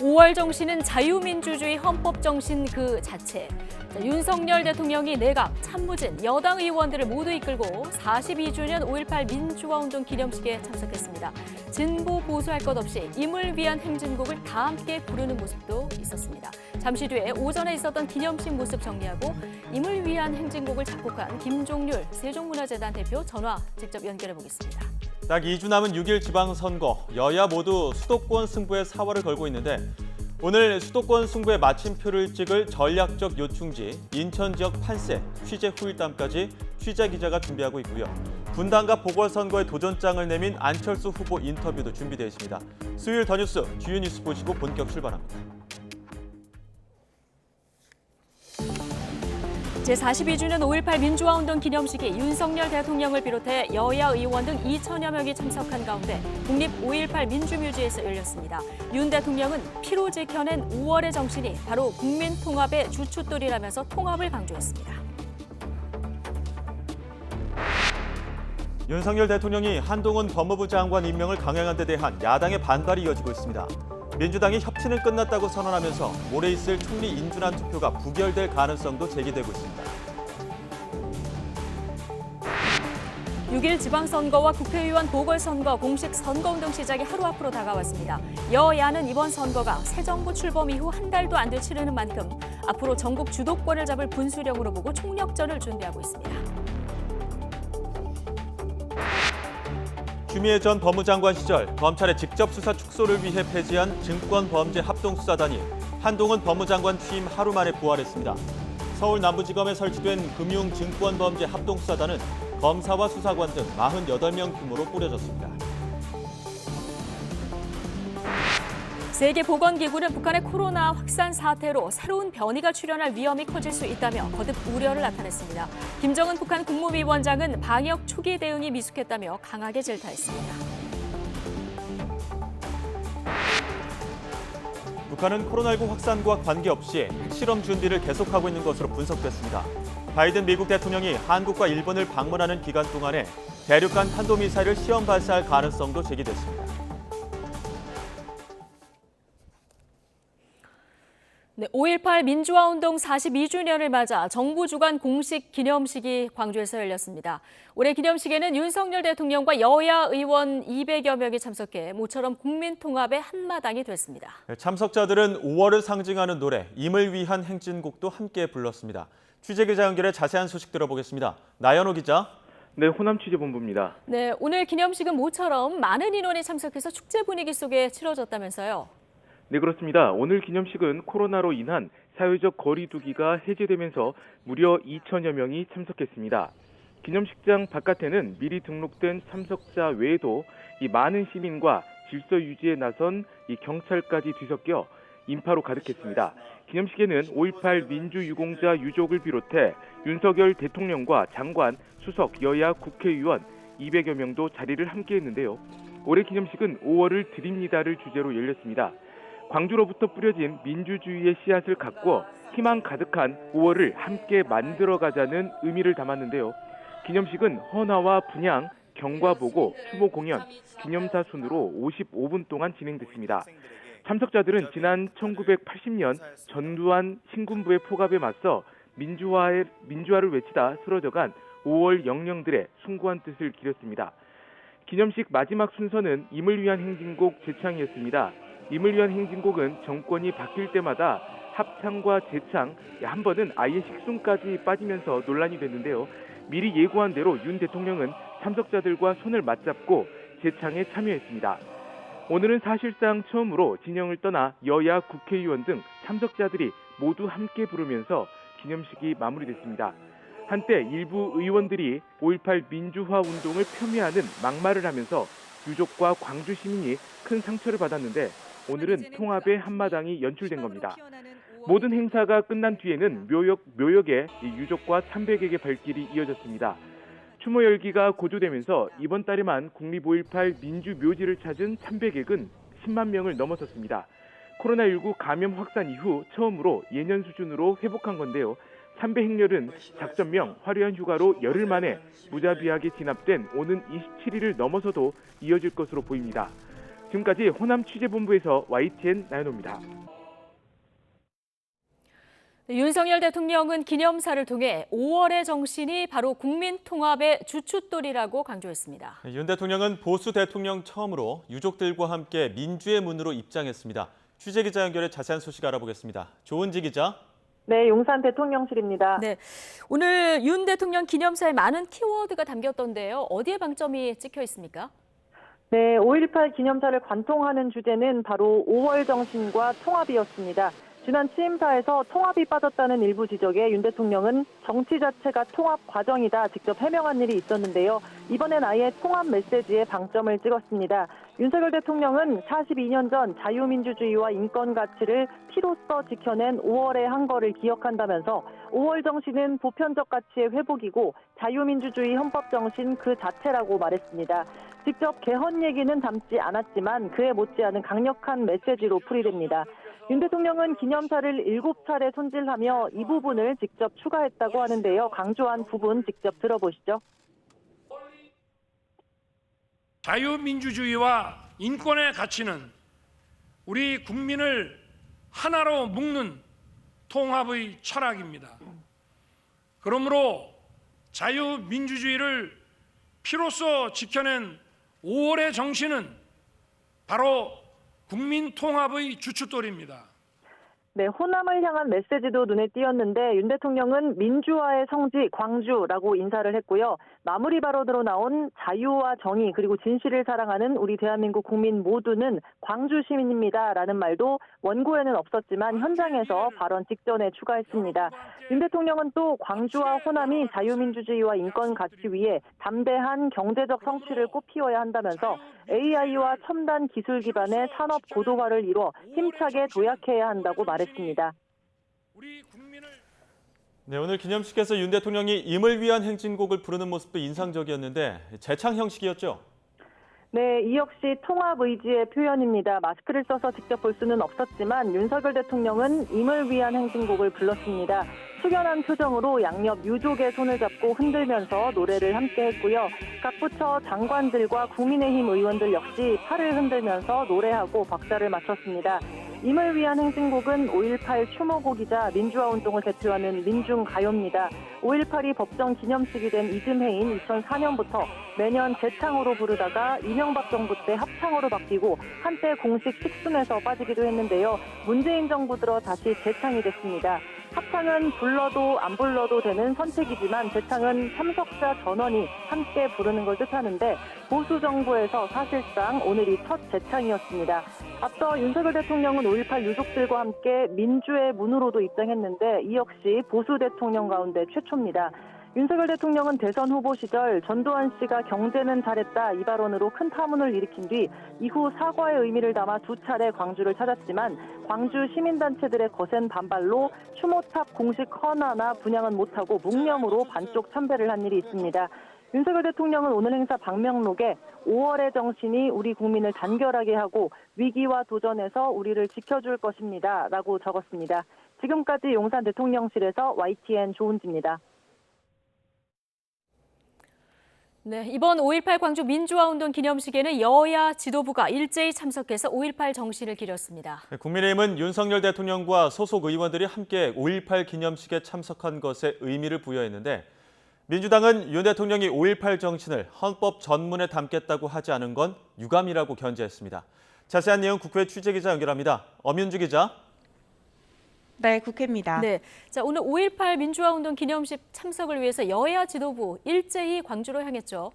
5월 정신은 자유민주주의 헌법 정신 그 자체. 윤석열 대통령이 내각, 참모진, 여당 의원들을 모두 이끌고 42주년 5.18 민주화운동 기념식에 참석했습니다. 진보 보수할 것 없이 임을 위한 행진곡을 다 함께 부르는 모습도 있었습니다. 잠시 뒤에 오전에 있었던 기념식 모습 정리하고 임을 위한 행진곡을 작곡한 김종률 세종문화재단 대표 전화 직접 연결해 보겠습니다. 딱 2주 남은 6일 지방선거, 여야 모두 수도권 승부에 사활을 걸고 있는데 오늘 수도권 승부의 마침표를 찍을 전략적 요충지, 인천 지역 판세, 취재 후일담까지 취재 기자가 준비하고 있고요. 분당과 보궐선거에 도전장을 내민 안철수 후보 인터뷰도 준비되어 있습니다. 수요일 더 뉴스, 주요 뉴스 보시고 본격 출발합니다. 제42주년 5.18 민주화운동 기념식이 윤석열 대통령을 비롯해 여야 의원 등 2천여 명이 참석한 가운데 국립 5.18 민주묘지에서 열렸습니다. 윤 대통령은 피로 지켜낸 5월의 정신이 바로 국민 통합의 주춧돌이라면서 통합을 강조했습니다. 윤석열 대통령이 한동훈 법무부 장관 임명을 강행한 데 대한 야당의 반발이 이어지고 있습니다. 민주당이 협치는 끝났다고 선언하면서 모레 있을 총리 인준안 투표가 부결될 가능성도 제기되고 있습니다. 6일 지방선거와 국회의원 보궐선거 공식 선거운동 시작이 하루 앞으로 다가왔습니다. 여야는 이번 선거가 새 정부 출범 이후 한 달도 안 돼 치르는 만큼 앞으로 전국 주도권을 잡을 분수령으로 보고 총력전을 준비하고 있습니다. 추미애 전 법무장관 시절 검찰의 직접 수사 축소를 위해 폐지한 증권범죄합동수사단이 한동훈 법무장관 취임 하루 만에 부활했습니다. 서울 남부지검에 설치된 금융증권범죄합동수사단은 검사와 수사관 등 48명 규모로 꾸려졌습니다. 세계보건기구는 북한의 코로나 확산 사태로 새로운 변이가 출현할 위험이 커질 수 있다며 거듭 우려를 나타냈습니다. 김정은 북한 국무위원장은 방역 초기 대응이 미숙했다며 강하게 질타했습니다. 북한은 코로나19 확산과 관계없이 핵실험 준비를 계속하고 있는 것으로 분석됐습니다. 바이든 미국 대통령이 한국과 일본을 방문하는 기간 동안에 대륙간 탄도미사일을 시험 발사할 가능성도 제기됐습니다. 네, 5.18 민주화운동 42주년을 맞아 정부 주관 공식 기념식이 광주에서 열렸습니다. 올해 기념식에는 윤석열 대통령과 여야 의원 200여 명이 참석해 모처럼 국민 통합의 한마당이 됐습니다. 참석자들은 5월을 상징하는 노래, 임을 위한 행진곡도 함께 불렀습니다. 취재기자 연결해 자세한 소식 들어보겠습니다. 나연호 기자. 네, 호남 취재본부입니다. 네, 오늘 기념식은 모처럼 많은 인원이 참석해서 축제 분위기 속에 치러졌다면서요. 네, 그렇습니다. 오늘 기념식은 코로나로 인한 사회적 거리 두기가 해제되면서 무려 2천여 명이 참석했습니다. 기념식장 바깥에는 미리 등록된 참석자 외에도 이 많은 시민과 질서 유지에 나선 이 경찰까지 뒤섞여 인파로 가득했습니다. 기념식에는 5.18 민주유공자 유족을 비롯해 윤석열 대통령과 장관, 수석, 여야 국회의원 200여 명도 자리를 함께했는데요. 올해 기념식은 5월을 드립니다를 주제로 열렸습니다. 광주로부터 뿌려진 민주주의의 씨앗을 가꾸어 희망 가득한 5월을 함께 만들어가자는 의미를 담았는데요. 기념식은 헌화와 분향, 경과보고, 추모 공연, 기념사 순으로 55분 동안 진행됐습니다. 참석자들은 지난 1980년 전두환 신군부의 포갑에 맞서 민주화를 외치다 쓰러져간 5월 영령들의 숭고한 뜻을 기렸습니다. 기념식 마지막 순서는 임을 위한 행진곡 재창이었습니다. 임을 위한 행진곡은 정권이 바뀔 때마다 합창과 재창, 한 번은 아예 식순까지 빠지면서 논란이 됐는데요. 미리 예고한 대로 윤 대통령은 참석자들과 손을 맞잡고 재창에 참여했습니다. 오늘은 사실상 처음으로 진영을 떠나 여야 국회의원 등 참석자들이 모두 함께 부르면서 기념식이 마무리됐습니다. 한때 일부 의원들이 5.18 민주화 운동을 폄훼하는 막말을 하면서 유족과 광주 시민이 큰 상처를 받았는데 오늘은 통합의 한마당이 연출된 겁니다. 모든 행사가 끝난 뒤에는 묘역에 유족과 참배객의 발길이 이어졌습니다. 추모 열기가 고조되면서 이번 달에만 국립 5.18 민주묘지를 찾은 참배객은 10만 명을 넘어섰습니다. 코로나19 감염 확산 이후 처음으로 예년 수준으로 회복한 건데요. 참배 행렬은 작전명 화려한 휴가로 열흘 만에 무자비하게 진압된 오는 27일을 넘어서도 이어질 것으로 보입니다. 지금까지 호남 취재본부에서 YTN 나연호입니다. 윤석열 대통령은 기념사를 통해 5월의 정신이 바로 국민 통합의 주춧돌이라고 강조했습니다. 윤 대통령은 보수 대통령 처음으로 유족들과 함께 민주의 문으로 입장했습니다. 취재기자 연결해 자세한 소식 알아보겠습니다. 조은지 기자. 네, 용산 대통령실입니다. 네, 오늘 윤 대통령 기념사에 많은 키워드가 담겼던데요. 어디에 방점이 찍혀 있습니까? 네, 5.18 기념사를 관통하는 주제는 바로 5월 정신과 통합이었습니다. 지난 취임사에서 통합이 빠졌다는 일부 지적에 윤 대통령은 정치 자체가 통합 과정이다 직접 해명한 일이 있었는데요. 이번엔 아예 통합 메시지에 방점을 찍었습니다. 윤석열 대통령은 42년 전 자유민주주의와 인권 가치를 피로써 지켜낸 5월의 한 거를 기억한다면서 5월 정신은 보편적 가치의 회복이고 자유민주주의 헌법 정신 그 자체라고 말했습니다. 직접 개헌 얘기는 담지 않았지만 그에 못지않은 강력한 메시지로 풀이됩니다. 윤 대통령은 기념사를 7차례 손질하며 이 부분을 직접 추가했다고 하는데요. 강조한 부분 직접 들어보시죠. 자유민주주의와 인권의 가치는 우리 국민을 하나로 묶는 통합의 철학입니다. 그러므로 자유민주주의를 피로써 지켜낸 5월의 정신은 바로 국민 통합의 주춧돌입니다. 네, 호남을 향한 메시지도 눈에 띄었는데 윤 대통령은 민주화의 성지 광주라고 인사를 했고요. 마무리 발언으로 나온 자유와 정의 그리고 진실을 사랑하는 우리 대한민국 국민 모두는 광주 시민입니다라는 말도 원고에는 없었지만 현장에서 발언 직전에 추가했습니다. 윤 대통령은 또 광주와 호남이 자유민주주의와 인권 가치 위에 담대한 경제적 성취를 꽃피워야 한다면서 AI와 첨단 기술 기반의 산업 고도화를 이뤄 힘차게 도약해야 한다고 말했습니다. 네, 오늘 기념식에서 윤 대통령이 임을 위한 행진곡을 부르는 모습도 인상적이었는데 재창 형식이었죠? 네, 이 역시 통합 의지의 표현입니다. 마스크를 써서 직접 볼 수는 없었지만 윤석열 대통령은 임을 위한 행진곡을 불렀습니다. 숙연한 표정으로 양옆 유족의 손을 잡고 흔들면서 노래를 함께 했고요. 각 부처 장관들과 국민의힘 의원들 역시 팔을 흔들면서 노래하고 박자를 맞췄습니다. 임을 위한 행진곡은 5.18 추모곡이자 민주화운동을 대표하는 민중가요입니다. 5.18이 법정 기념식이 된 이듬해인 2004년부터 매년 재창으로 부르다가 이명박 정부 때 합창으로 바뀌고 한때 공식 식순에서 빠지기도 했는데요. 문재인 정부 들어 다시 재창이 됐습니다. 합창은 불러도 안 불러도 되는 선택이지만 재창은 참석자 전원이 함께 부르는 걸 뜻하는데 보수 정부에서 사실상 오늘이 첫 재창이었습니다. 앞서 윤석열 대통령은 5.18 유족들과 함께 민주의 문으로도 입장했는데 이 역시 보수 대통령 가운데 최초입니다. 윤석열 대통령은 대선 후보 시절 전두환 씨가 경제는 잘했다 이 발언으로 큰 파문을 일으킨 뒤 이후 사과의 의미를 담아 2차례 광주를 찾았지만 광주 시민단체들의 거센 반발로 추모탑 공식 헌화나 분양은 못하고 묵념으로 반쪽 참배를 한 일이 있습니다. 윤석열 대통령은 오늘 행사 방명록에 5월의 정신이 우리 국민을 단결하게 하고 위기와 도전에서 우리를 지켜줄 것입니다 라고 적었습니다. 지금까지 용산 대통령실에서 YTN 조은지입니다. 네, 이번 5.18 광주 민주화운동 기념식에는 여야 지도부가 일제히 참석해서 5.18 정신을 기렸습니다. 국민의힘은 윤석열 대통령과 소속 의원들이 함께 5.18 기념식에 참석한 것에 의미를 부여했는데 민주당은 윤 대통령이 5.18 정신을 헌법 전문에 담겠다고 하지 않은 건 유감이라고 견제했습니다. 자세한 내용 국회 취재기자 연결합니다. 엄윤주 기자. 네, 국회입니다. 네, 자 오늘 5.18 민주화운동 기념식 참석을 위해서 여야 지도부 일제히 광주로 향했죠.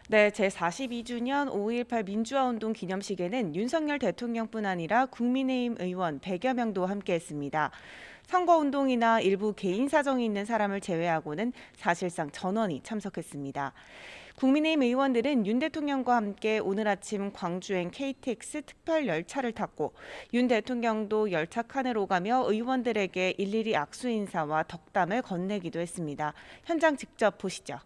네, 제42주년 5.18 민주화운동 기념식에는 윤석열 대통령뿐 아니라 국민의힘 의원 100여 명도 함께했습니다. 선거운동이나 일부 개인 사정이 있는 사람을 제외하고는 사실상 전원이 참석했습니다. 국민의힘 의원들은 윤 대통령과 함께 오늘 아침 광주행 KTX 특별 열차를 탔고 윤 대통령도 열차 칸을 오가며 의원들에게 일일이 악수 인사와 덕담을 건네기도 했습니다. 현장 직접 보시죠.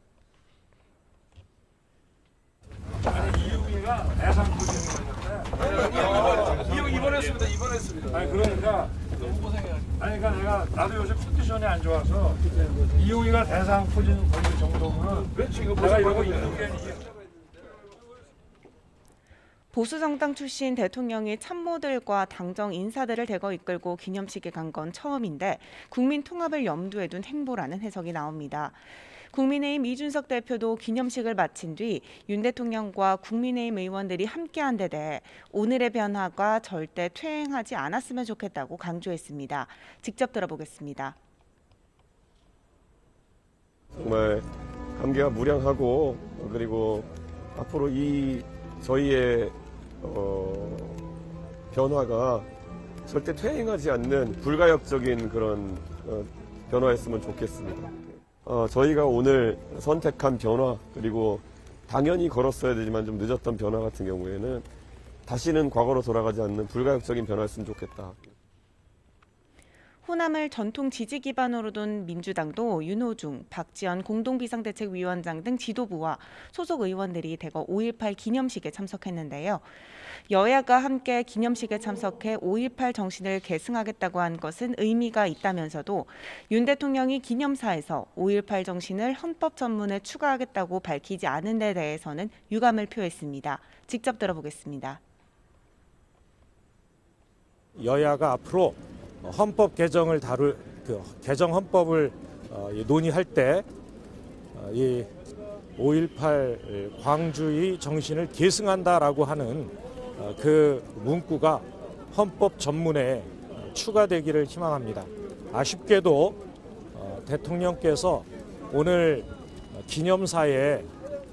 이용이가 대상 포진이었는데 이용 입원했습니다. 아니 그러니까 너무 고생해요. 아니 그러니까 나도 요새 컨디션이 안 좋아서 이용이가 대상 포진 걸릴 정도면 내가 이러고 있는 게 보수정당 출신 대통령이 참모들과 당정 인사들을 대거 이끌고 기념식에 간 건 처음인데 국민 통합을 염두에 둔 행보라는 해석이 나옵니다. 국민의힘 이준석 대표도 기념식을 마친 뒤 윤 대통령과 국민의힘 의원들이 함께한 데 대해 오늘의 변화가 절대 퇴행하지 않았으면 좋겠다고 강조했습니다. 직접 들어보겠습니다. 정말 감개가 무량하고 그리고 앞으로 이 저희의 변화가 절대 퇴행하지 않는 불가역적인 그런 변화였으면 좋겠습니다. 저희가 오늘 선택한 변화 그리고 당연히 걸었어야 되지만 좀 늦었던 변화 같은 경우에는 다시는 과거로 돌아가지 않는 불가역적인 변화였으면 좋겠다. 호남을 전통 지지 기반으로 둔 민주당도 윤호중, 박지원 공동비상대책위원장 등 지도부와 소속 의원들이 대거 5.18 기념식에 참석했는데요. 여야가 함께 기념식에 참석해 5.18 정신을 계승하겠다고 한 것은 의미가 있다면서도 윤 대통령이 기념사에서 5.18 정신을 헌법 전문에 추가하겠다고 밝히지 않은 데 대해서는 유감을 표했습니다. 직접 들어보겠습니다. 여야가 앞으로 헌법 개정을 개정 헌법을 논의할 때 이 5.18 광주의 정신을 계승한다라고 하는 그 문구가 헌법 전문에 추가되기를 희망합니다. 아쉽게도 대통령께서 오늘 기념사에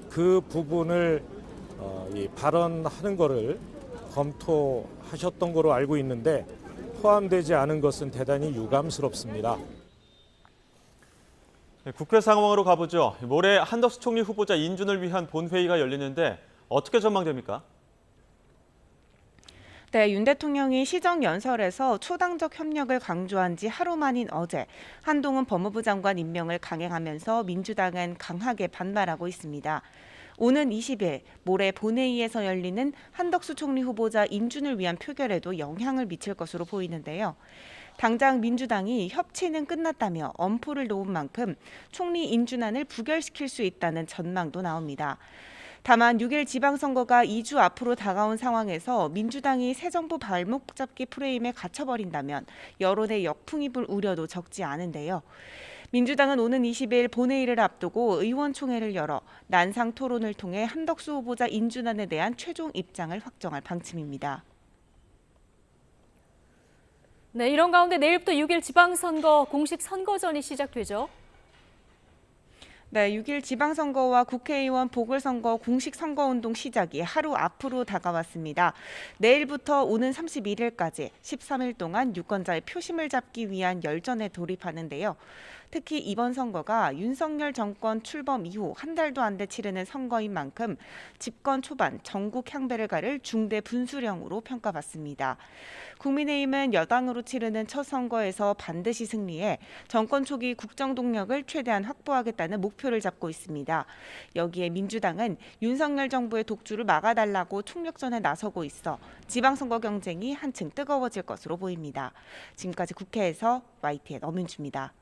그 부분을 발언하는 것을 검토하셨던 거로 알고 있는데 포함되지 않은 것은 대단히 유감스럽습니다. 국회 상황으로 가보죠. 모레 한덕수 총리 후보자 인준을 위한 본회의가 열리는데 어떻게 전망됩니까? 네, 윤 대통령이 시정연설에서 초당적 협력을 강조한 지 하루 만인 어제 한동훈 법무부 장관 임명을 강행하면서 민주당은 강하게 반발하고 있습니다. 오는 20일 모레 본회의에서 열리는 한덕수 총리 후보자 인준을 위한 표결에도 영향을 미칠 것으로 보이는데요. 당장 민주당이 협치는 끝났다며 엄포를 놓은 만큼 총리 인준안을 부결시킬 수 있다는 전망도 나옵니다. 다만 6일 지방선거가 2주 앞으로 다가온 상황에서 민주당이 새 정부 발목 잡기 프레임에 갇혀버린다면 여론의 역풍이 불 우려도 적지 않은데요. 민주당은 오는 20일 본회의를 앞두고 의원총회를 열어 난상 토론을 통해 한덕수 후보자 인준안에 대한 최종 입장을 확정할 방침입니다. 네, 이런 가운데 내일부터 6일 지방선거 공식 선거전이 시작되죠. 네, 6일 지방선거와 국회의원 보궐선거 공식 선거운동 시작이 하루 앞으로 다가왔습니다. 내일부터 오는 31일까지 13일 동안 유권자의 표심을 잡기 위한 열전에 돌입하는데요. 특히 이번 선거가 윤석열 정권 출범 이후 한 달도 안 돼 치르는 선거인 만큼 집권 초반 전국 향배를 가를 중대 분수령으로 평가받습니다. 국민의힘은 여당으로 치르는 첫 선거에서 반드시 승리해 정권 초기 국정 동력을 최대한 확보하겠다는 목표를 잡고 있습니다. 여기에 민주당은 윤석열 정부의 독주를 막아달라고 총력전에 나서고 있어 지방선거 경쟁이 한층 뜨거워질 것으로 보입니다. 지금까지 국회에서 YTN 엄윤주입니다.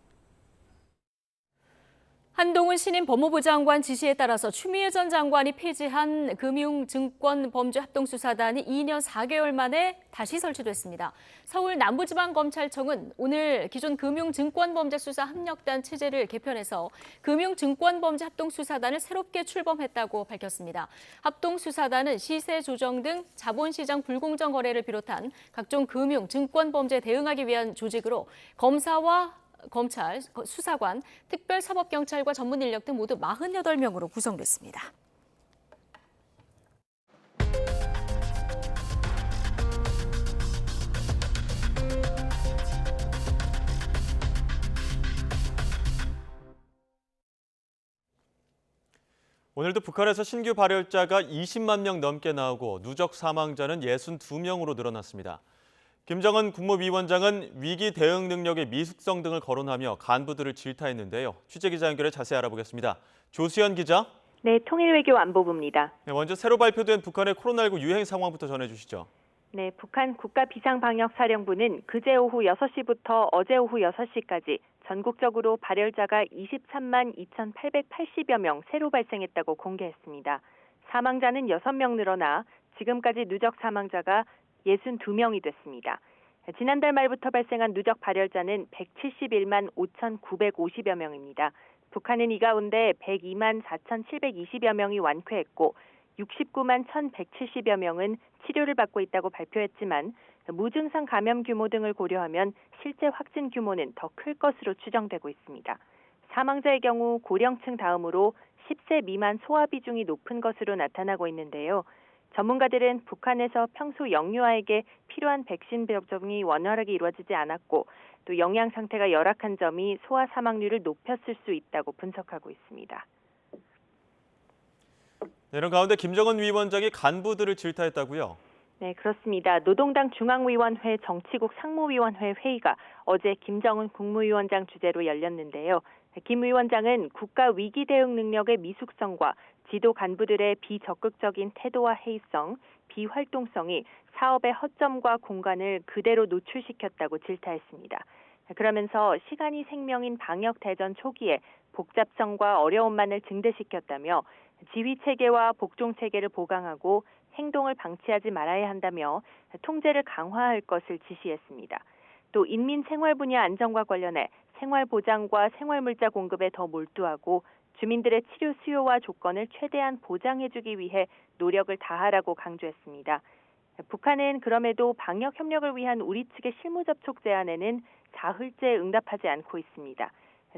한동훈 신임 법무부 장관 지시에 따라서 추미애 전 장관이 폐지한 금융증권범죄합동수사단이 2년 4개월 만에 다시 설치됐습니다. 서울 남부지방검찰청은 오늘 기존 금융증권범죄수사합력단 체제를 개편해서 금융증권범죄합동수사단을 새롭게 출범했다고 밝혔습니다. 합동수사단은 시세 조정 등 자본시장 불공정 거래를 비롯한 각종 금융증권범죄에 대응하기 위한 조직으로 검사와 검찰, 수사관, 특별사법경찰과 전문 인력 등 모두 48명으로 구성됐습니다. 오늘도 북한에서 신규 발열자가 20만 명 넘게 나오고 누적 사망자는 62명으로 늘어났습니다. 김정은 국무위원장은 위기 대응 능력의 미숙성 등을 거론하며 간부들을 질타했는데요. 취재기자 연결해 자세히 알아보겠습니다. 조수연 기자. 네, 통일외교 안보부입니다. 네, 먼저 새로 발표된 북한의 코로나19 유행 상황부터 전해주시죠. 네, 북한 국가비상방역사령부는 그제 오후 6시부터 어제 오후 6시까지 전국적으로 발열자가 23만 2,880여 명 새로 발생했다고 공개했습니다. 사망자는 6명 늘어나 지금까지 누적 사망자가 62명이 됐습니다. 지난달 말부터 발생한 누적 발열자는 171만 5,950여 명입니다. 북한은 이 가운데 102만 4,720여 명이 완쾌했고 69만 1,170여 명은 치료를 받고 있다고 발표했지만 무증상 감염 규모 등을 고려하면 실제 확진 규모는 더 클 것으로 추정되고 있습니다. 사망자의 경우 고령층 다음으로 10세 미만 소아 비중이 높은 것으로 나타나고 있는데요. 전문가들은 북한에서 평소 영유아에게 필요한 백신 접종이 원활하게 이루어지지 않았고 또 영양 상태가 열악한 점이 소아 사망률을 높였을 수 있다고 분석하고 있습니다. 이런 가운데 김정은 위원장이 간부들을 질타했다고요? 네, 그렇습니다. 노동당 중앙위원회 정치국 상무위원회 회의가 어제 김정은 국무위원장 주재로 열렸는데요. 김 위원장은 국가 위기 대응 능력의 미숙성과 지도 간부들의 비적극적인 태도와 해이성, 비활동성이 사업의 허점과 공간을 그대로 노출시켰다고 질타했습니다. 그러면서 시간이 생명인 방역 대전 초기에 복잡성과 어려움만을 증대시켰다며 지휘 체계와 복종 체계를 보강하고 행동을 방치하지 말아야 한다며 통제를 강화할 것을 지시했습니다. 또 인민 생활 분야 안정과 관련해 생활 보장과 생활물자 공급에 더 몰두하고 주민들의 치료 수요와 조건을 최대한 보장해주기 위해 노력을 다하라고 강조했습니다. 북한은 그럼에도 방역 협력을 위한 우리 측의 실무 접촉 제안에는 사흘째 응답하지 않고 있습니다.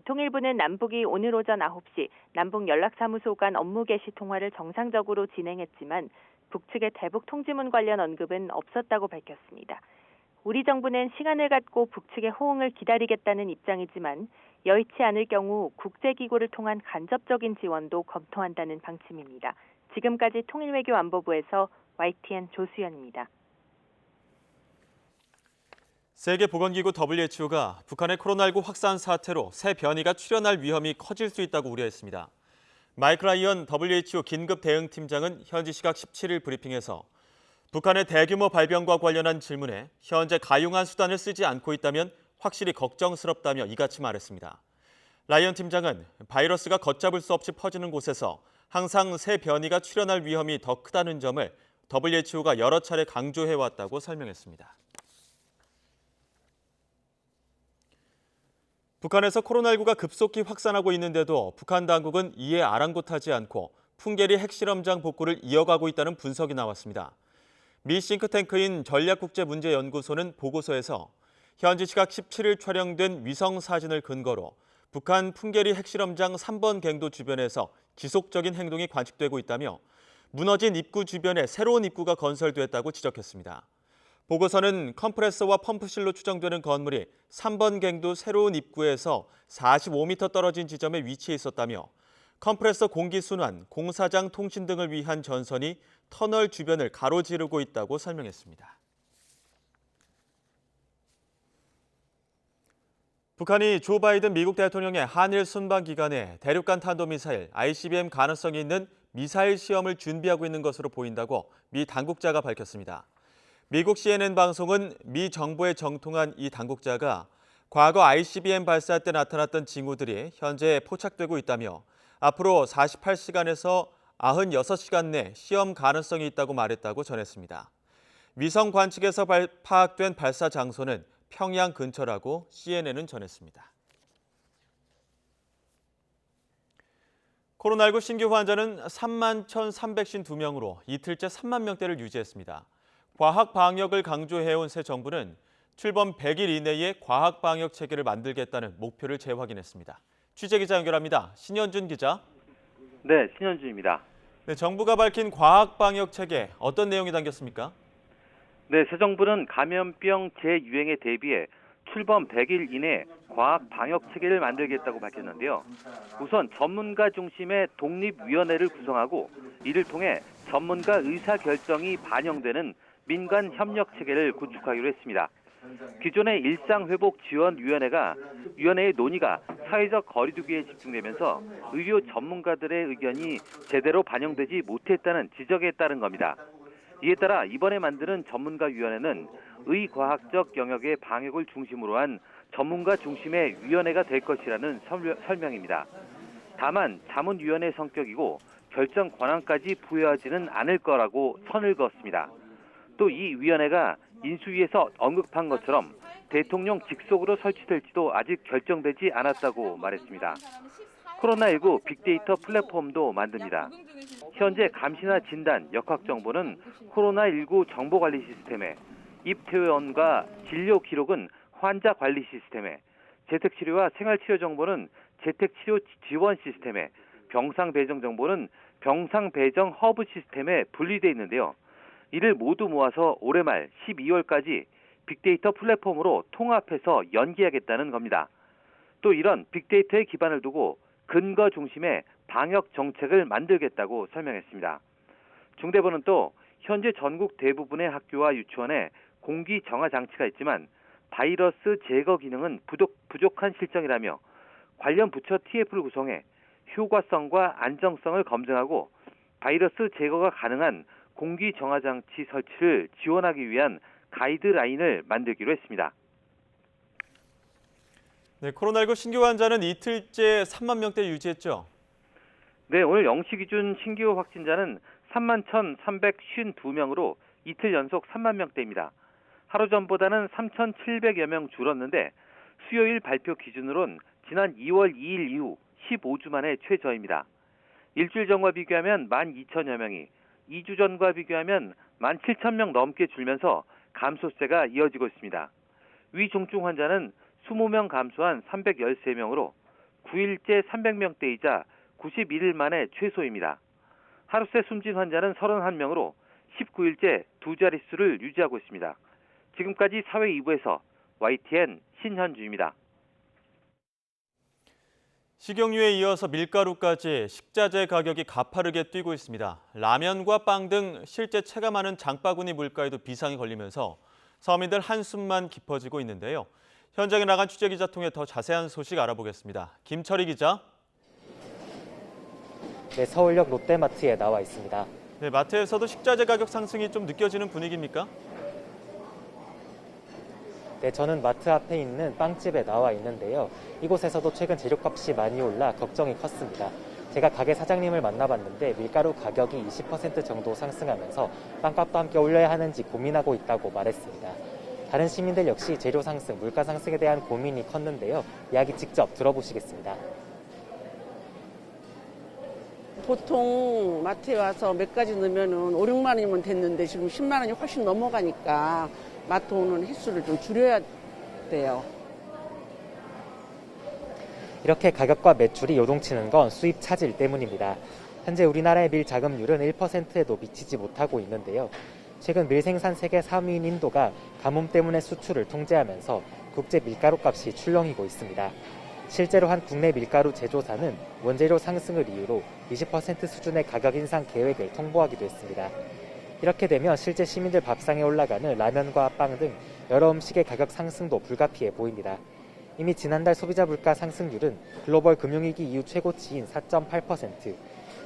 통일부는 남북이 오늘 오전 9시 남북 연락사무소 간 업무 개시 통화를 정상적으로 진행했지만 북측의 대북 통지문 관련 언급은 없었다고 밝혔습니다. 우리 정부는 시간을 갖고 북측의 호응을 기다리겠다는 입장이지만 여의치 않을 경우 국제기구를 통한 간접적인 지원도 검토한다는 방침입니다. 지금까지 통일외교안보부에서 YTN 조수연입니다. 세계보건기구 WHO가 북한의 코로나19 확산 사태로 새 변이가 출현할 위험이 커질 수 있다고 우려했습니다. 마이크 라이언 WHO 긴급대응팀장은 현지 시각 17일 브리핑에서 북한의 대규모 발병과 관련한 질문에 현재 가용한 수단을 쓰지 않고 있다면 확실히 걱정스럽다며 이같이 말했습니다. 라이언 팀장은 바이러스가 걷잡을 수 없이 퍼지는 곳에서 항상 새 변이가 출현할 위험이 더 크다는 점을 WHO가 여러 차례 강조해왔다고 설명했습니다. 북한에서 코로나19가 급속히 확산하고 있는데도 북한 당국은 이에 아랑곳하지 않고 풍계리 핵실험장 복구를 이어가고 있다는 분석이 나왔습니다. 미 싱크탱크인 전략국제문제연구소는 보고서에서 현지 시각 17일 촬영된 위성 사진을 근거로 북한 풍계리 핵실험장 3번 갱도 주변에서 지속적인 행동이 관측되고 있다며 무너진 입구 주변에 새로운 입구가 건설됐다고 지적했습니다. 보고서는 컴프레서와 펌프실로 추정되는 건물이 3번 갱도 새로운 입구에서 45m 떨어진 지점에 위치해 있었다며 컴프레서 공기순환, 공사장 통신 등을 위한 전선이 터널 주변을 가로지르고 있다고 설명했습니다. 북한이 조 바이든 미국 대통령의 한일 순방 기간에 대륙간 탄도미사일 ICBM 가능성이 있는 미사일 시험을 준비하고 있는 것으로 보인다고 미 당국자가 밝혔습니다. 미국 CNN 방송은 미 정부에 정통한 이 당국자가 과거 ICBM 발사 때 나타났던 징후들이 현재 포착되고 있다며 앞으로 48시간에서 96시간 내 시험 가능성이 있다고 말했다고 전했습니다. 위성 관측에서 파악된 발사 장소는 평양 근처라고 CNN은 전했습니다. 코로나19 신규 환자는 31,352명으로 이틀째 3만 명대를 유지했습니다. 과학 방역을 강조해온 새 정부는 출범 100일 이내에 과학 방역 체계를 만들겠다는 목표를 재확인했습니다. 취재기자 연결합니다. 신현준 기자. 네, 신현준입니다. 네, 정부가 밝힌 과학 방역 체계 어떤 내용이 담겼습니까? 네, 새 정부는 감염병 재유행에 대비해 출범 100일 이내 과학 방역 체계를 만들겠다고 밝혔는데요. 우선 전문가 중심의 독립위원회를 구성하고 이를 통해 전문가 의사 결정이 반영되는 민간 협력 체계를 구축하기로 했습니다. 기존의 일상회복지원위원회의 논의가 사회적 거리두기에 집중되면서 의료 전문가들의 의견이 제대로 반영되지 못했다는 지적에 따른 겁니다. 이에 따라 이번에 만드는 전문가위원회는 의과학적 영역의 방역을 중심으로 한 전문가 중심의 위원회가 될 것이라는 설명입니다. 다만 자문위원회 성격이고 결정 권한까지 부여하지는 않을 거라고 선을 그었습니다. 또 이 위원회가 인수위에서 언급한 것처럼 대통령 직속으로 설치될지도 아직 결정되지 않았다고 말했습니다. 코로나19 빅데이터 플랫폼도 만듭니다. 현재 감시나 진단, 역학정보는 코로나19 정보관리 시스템에, 입퇴원과 진료 기록은 환자관리 시스템에, 재택치료와 생활치료 정보는 재택치료 지원 시스템에, 병상배정 정보는 병상배정 허브 시스템에 분리되어 있는데요. 이를 모두 모아서 올해 말 12월까지 빅데이터 플랫폼으로 통합해서 연기하겠다는 겁니다. 또 이런 빅데이터의 기반을 두고 근거 중심의 방역 정책을 만들겠다고 설명했습니다. 중대본은 또 현재 전국 대부분의 학교와 유치원에 공기 정화 장치가 있지만 바이러스 제거 기능은 부족한 실정이라며 관련 부처 TF를 구성해 효과성과 안정성을 검증하고 바이러스 제거가 가능한 공기 정화 장치 설치를 지원하기 위한 가이드라인을 만들기로 했습니다. 네, 코로나19 신규 환자는 이틀째 3만 명대 유지했죠? 네, 오늘 0시 기준 신규 확진자는 3만 1,352명으로 이틀 연속 3만 명대입니다. 하루 전보다는 3,700여 명 줄었는데 수요일 발표 기준으론 지난 2월 2일 이후 15주 만에 최저입니다. 일주일 전과 비교하면 12,000여 명이, 2주 전과 비교하면 17,000명 넘게 줄면서 감소세가 이어지고 있습니다. 위중증 환자는 20명 감소한 313명으로 9일째 300명대이자 91일 만에 최소입니다. 하루새 숨진 환자는 31명으로 19일째 두 자릿수를 유지하고 있습니다. 지금까지 사회 2부에서 YTN 신현주입니다. 식용유에 이어서 밀가루까지 식자재 가격이 가파르게 뛰고 있습니다. 라면과 빵 등 실제 체감하는 장바구니 물가에도 비상이 걸리면서 서민들 한숨만 깊어지고 있는데요. 현장에 나간 취재기자 통해 더 자세한 소식 알아보겠습니다. 김철희 기자. 네, 서울역 롯데마트에 나와 있습니다. 네, 마트에서도 식자재 가격 상승이 좀 느껴지는 분위기입니까? 네, 저는 마트 앞에 있는 빵집에 나와 있는데요. 이곳에서도 최근 재료값이 많이 올라 걱정이 컸습니다. 제가 가게 사장님을 만나봤는데 밀가루 가격이 20% 정도 상승하면서 빵값도 함께 올려야 하는지 고민하고 있다고 말했습니다. 다른 시민들 역시 재료 상승, 물가 상승에 대한 고민이 컸는데요. 이야기 직접 들어보시겠습니다. 보통 마트에 와서 몇 가지 넣으면 5, 6만 원이면 됐는데 지금 10만 원이 훨씬 넘어가니까 마트 오는 횟수를 좀 줄여야 돼요. 이렇게 가격과 매출이 요동치는 건 수입 차질 때문입니다. 현재 우리나라의 밀 자급률은 1%에도 미치지 못하고 있는데요. 최근 밀 생산 세계 3위인 인도가 가뭄 때문에 수출을 통제하면서 국제 밀가루 값이 출렁이고 있습니다. 실제로 한 국내 밀가루 제조사는 원재료 상승을 이유로 20% 수준의 가격 인상 계획을 통보하기도 했습니다. 이렇게 되면 실제 시민들 밥상에 올라가는 라면과 빵 등 여러 음식의 가격 상승도 불가피해 보입니다. 이미 지난달 소비자 물가 상승률은 글로벌 금융위기 이후 최고치인 4.8%,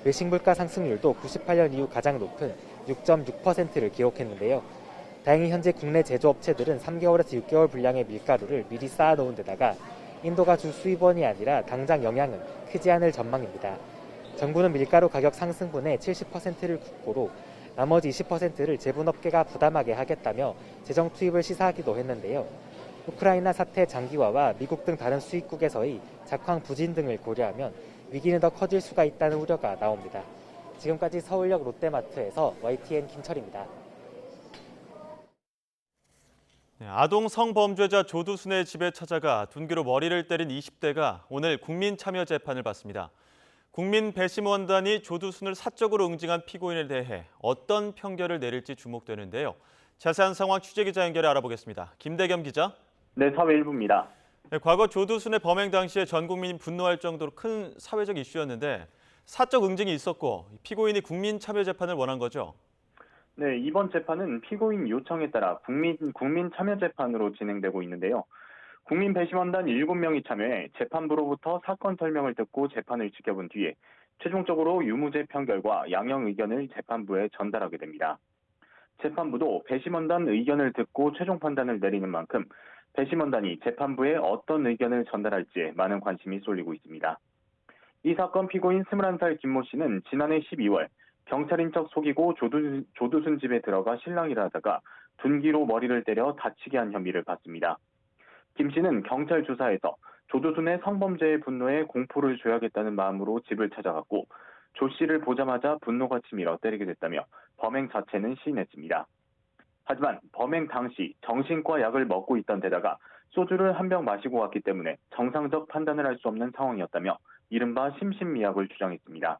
외식 물가 상승률도 98년 이후 가장 높은 6.6%를 기록했는데요. 다행히 현재 국내 제조업체들은 3개월에서 6개월 분량의 밀가루를 미리 쌓아놓은 데다가 인도가 주 수입원이 아니라 당장 영향은 크지 않을 전망입니다. 정부는 밀가루 가격 상승분의 70%를 국고로 나머지 20%를 제분업계가 부담하게 하겠다며 재정 투입을 시사하기도 했는데요. 우크라이나 사태 장기화와 미국 등 다른 수입국에서의 작황 부진 등을 고려하면 위기는 더 커질 수가 있다는 우려가 나옵니다. 지금까지 서울역 롯데마트에서 YTN 김철입니다. 아동 성범죄자 조두순의 집에 찾아가 둔기로 머리를 때린 20대가 오늘 국민참여재판을 받습니다. 국민배심원단이 조두순을 사적으로 응징한 피고인에 대해 어떤 판결을 내릴지 주목되는데요. 자세한 상황 취재기자 연결해 알아보겠습니다. 김대겸 기자. 네, 사회 1부입니다. 네, 과거 조두순의 범행 당시에 전 국민이 분노할 정도로 큰 사회적 이슈였는데 사적 응징이 있었고 피고인이 국민참여재판을 원한 거죠? 네, 이번 재판은 피고인 요청에 따라 국민참여재판으로 진행되고 있는데요. 국민배심원단 7명이 참여해 재판부로부터 사건 설명을 듣고 재판을 지켜본 뒤에 최종적으로 유무죄 판결과 양형 의견을 재판부에 전달하게 됩니다. 재판부도 배심원단 의견을 듣고 최종 판단을 내리는 만큼 배심원단이 재판부에 어떤 의견을 전달할지에 많은 관심이 쏠리고 있습니다. 이 사건 피고인 21살 김모 씨는 지난해 12월 경찰인 척 속이고 조두순 집에 들어가 실랑이를 하다가 둔기로 머리를 때려 다치게 한 혐의를 받습니다. 김 씨는 경찰 조사에서 조두순의 성범죄에 분노해 공포를 줘야겠다는 마음으로 집을 찾아갔고 조 씨를 보자마자 분노가 치밀어 때리게 됐다며 범행 자체는 시인했습니다. 하지만 범행 당시 정신과 약을 먹고 있던 데다가 소주를 한 병 마시고 왔기 때문에 정상적 판단을 할 수 없는 상황이었다며 이른바 심신미약을 주장했습니다.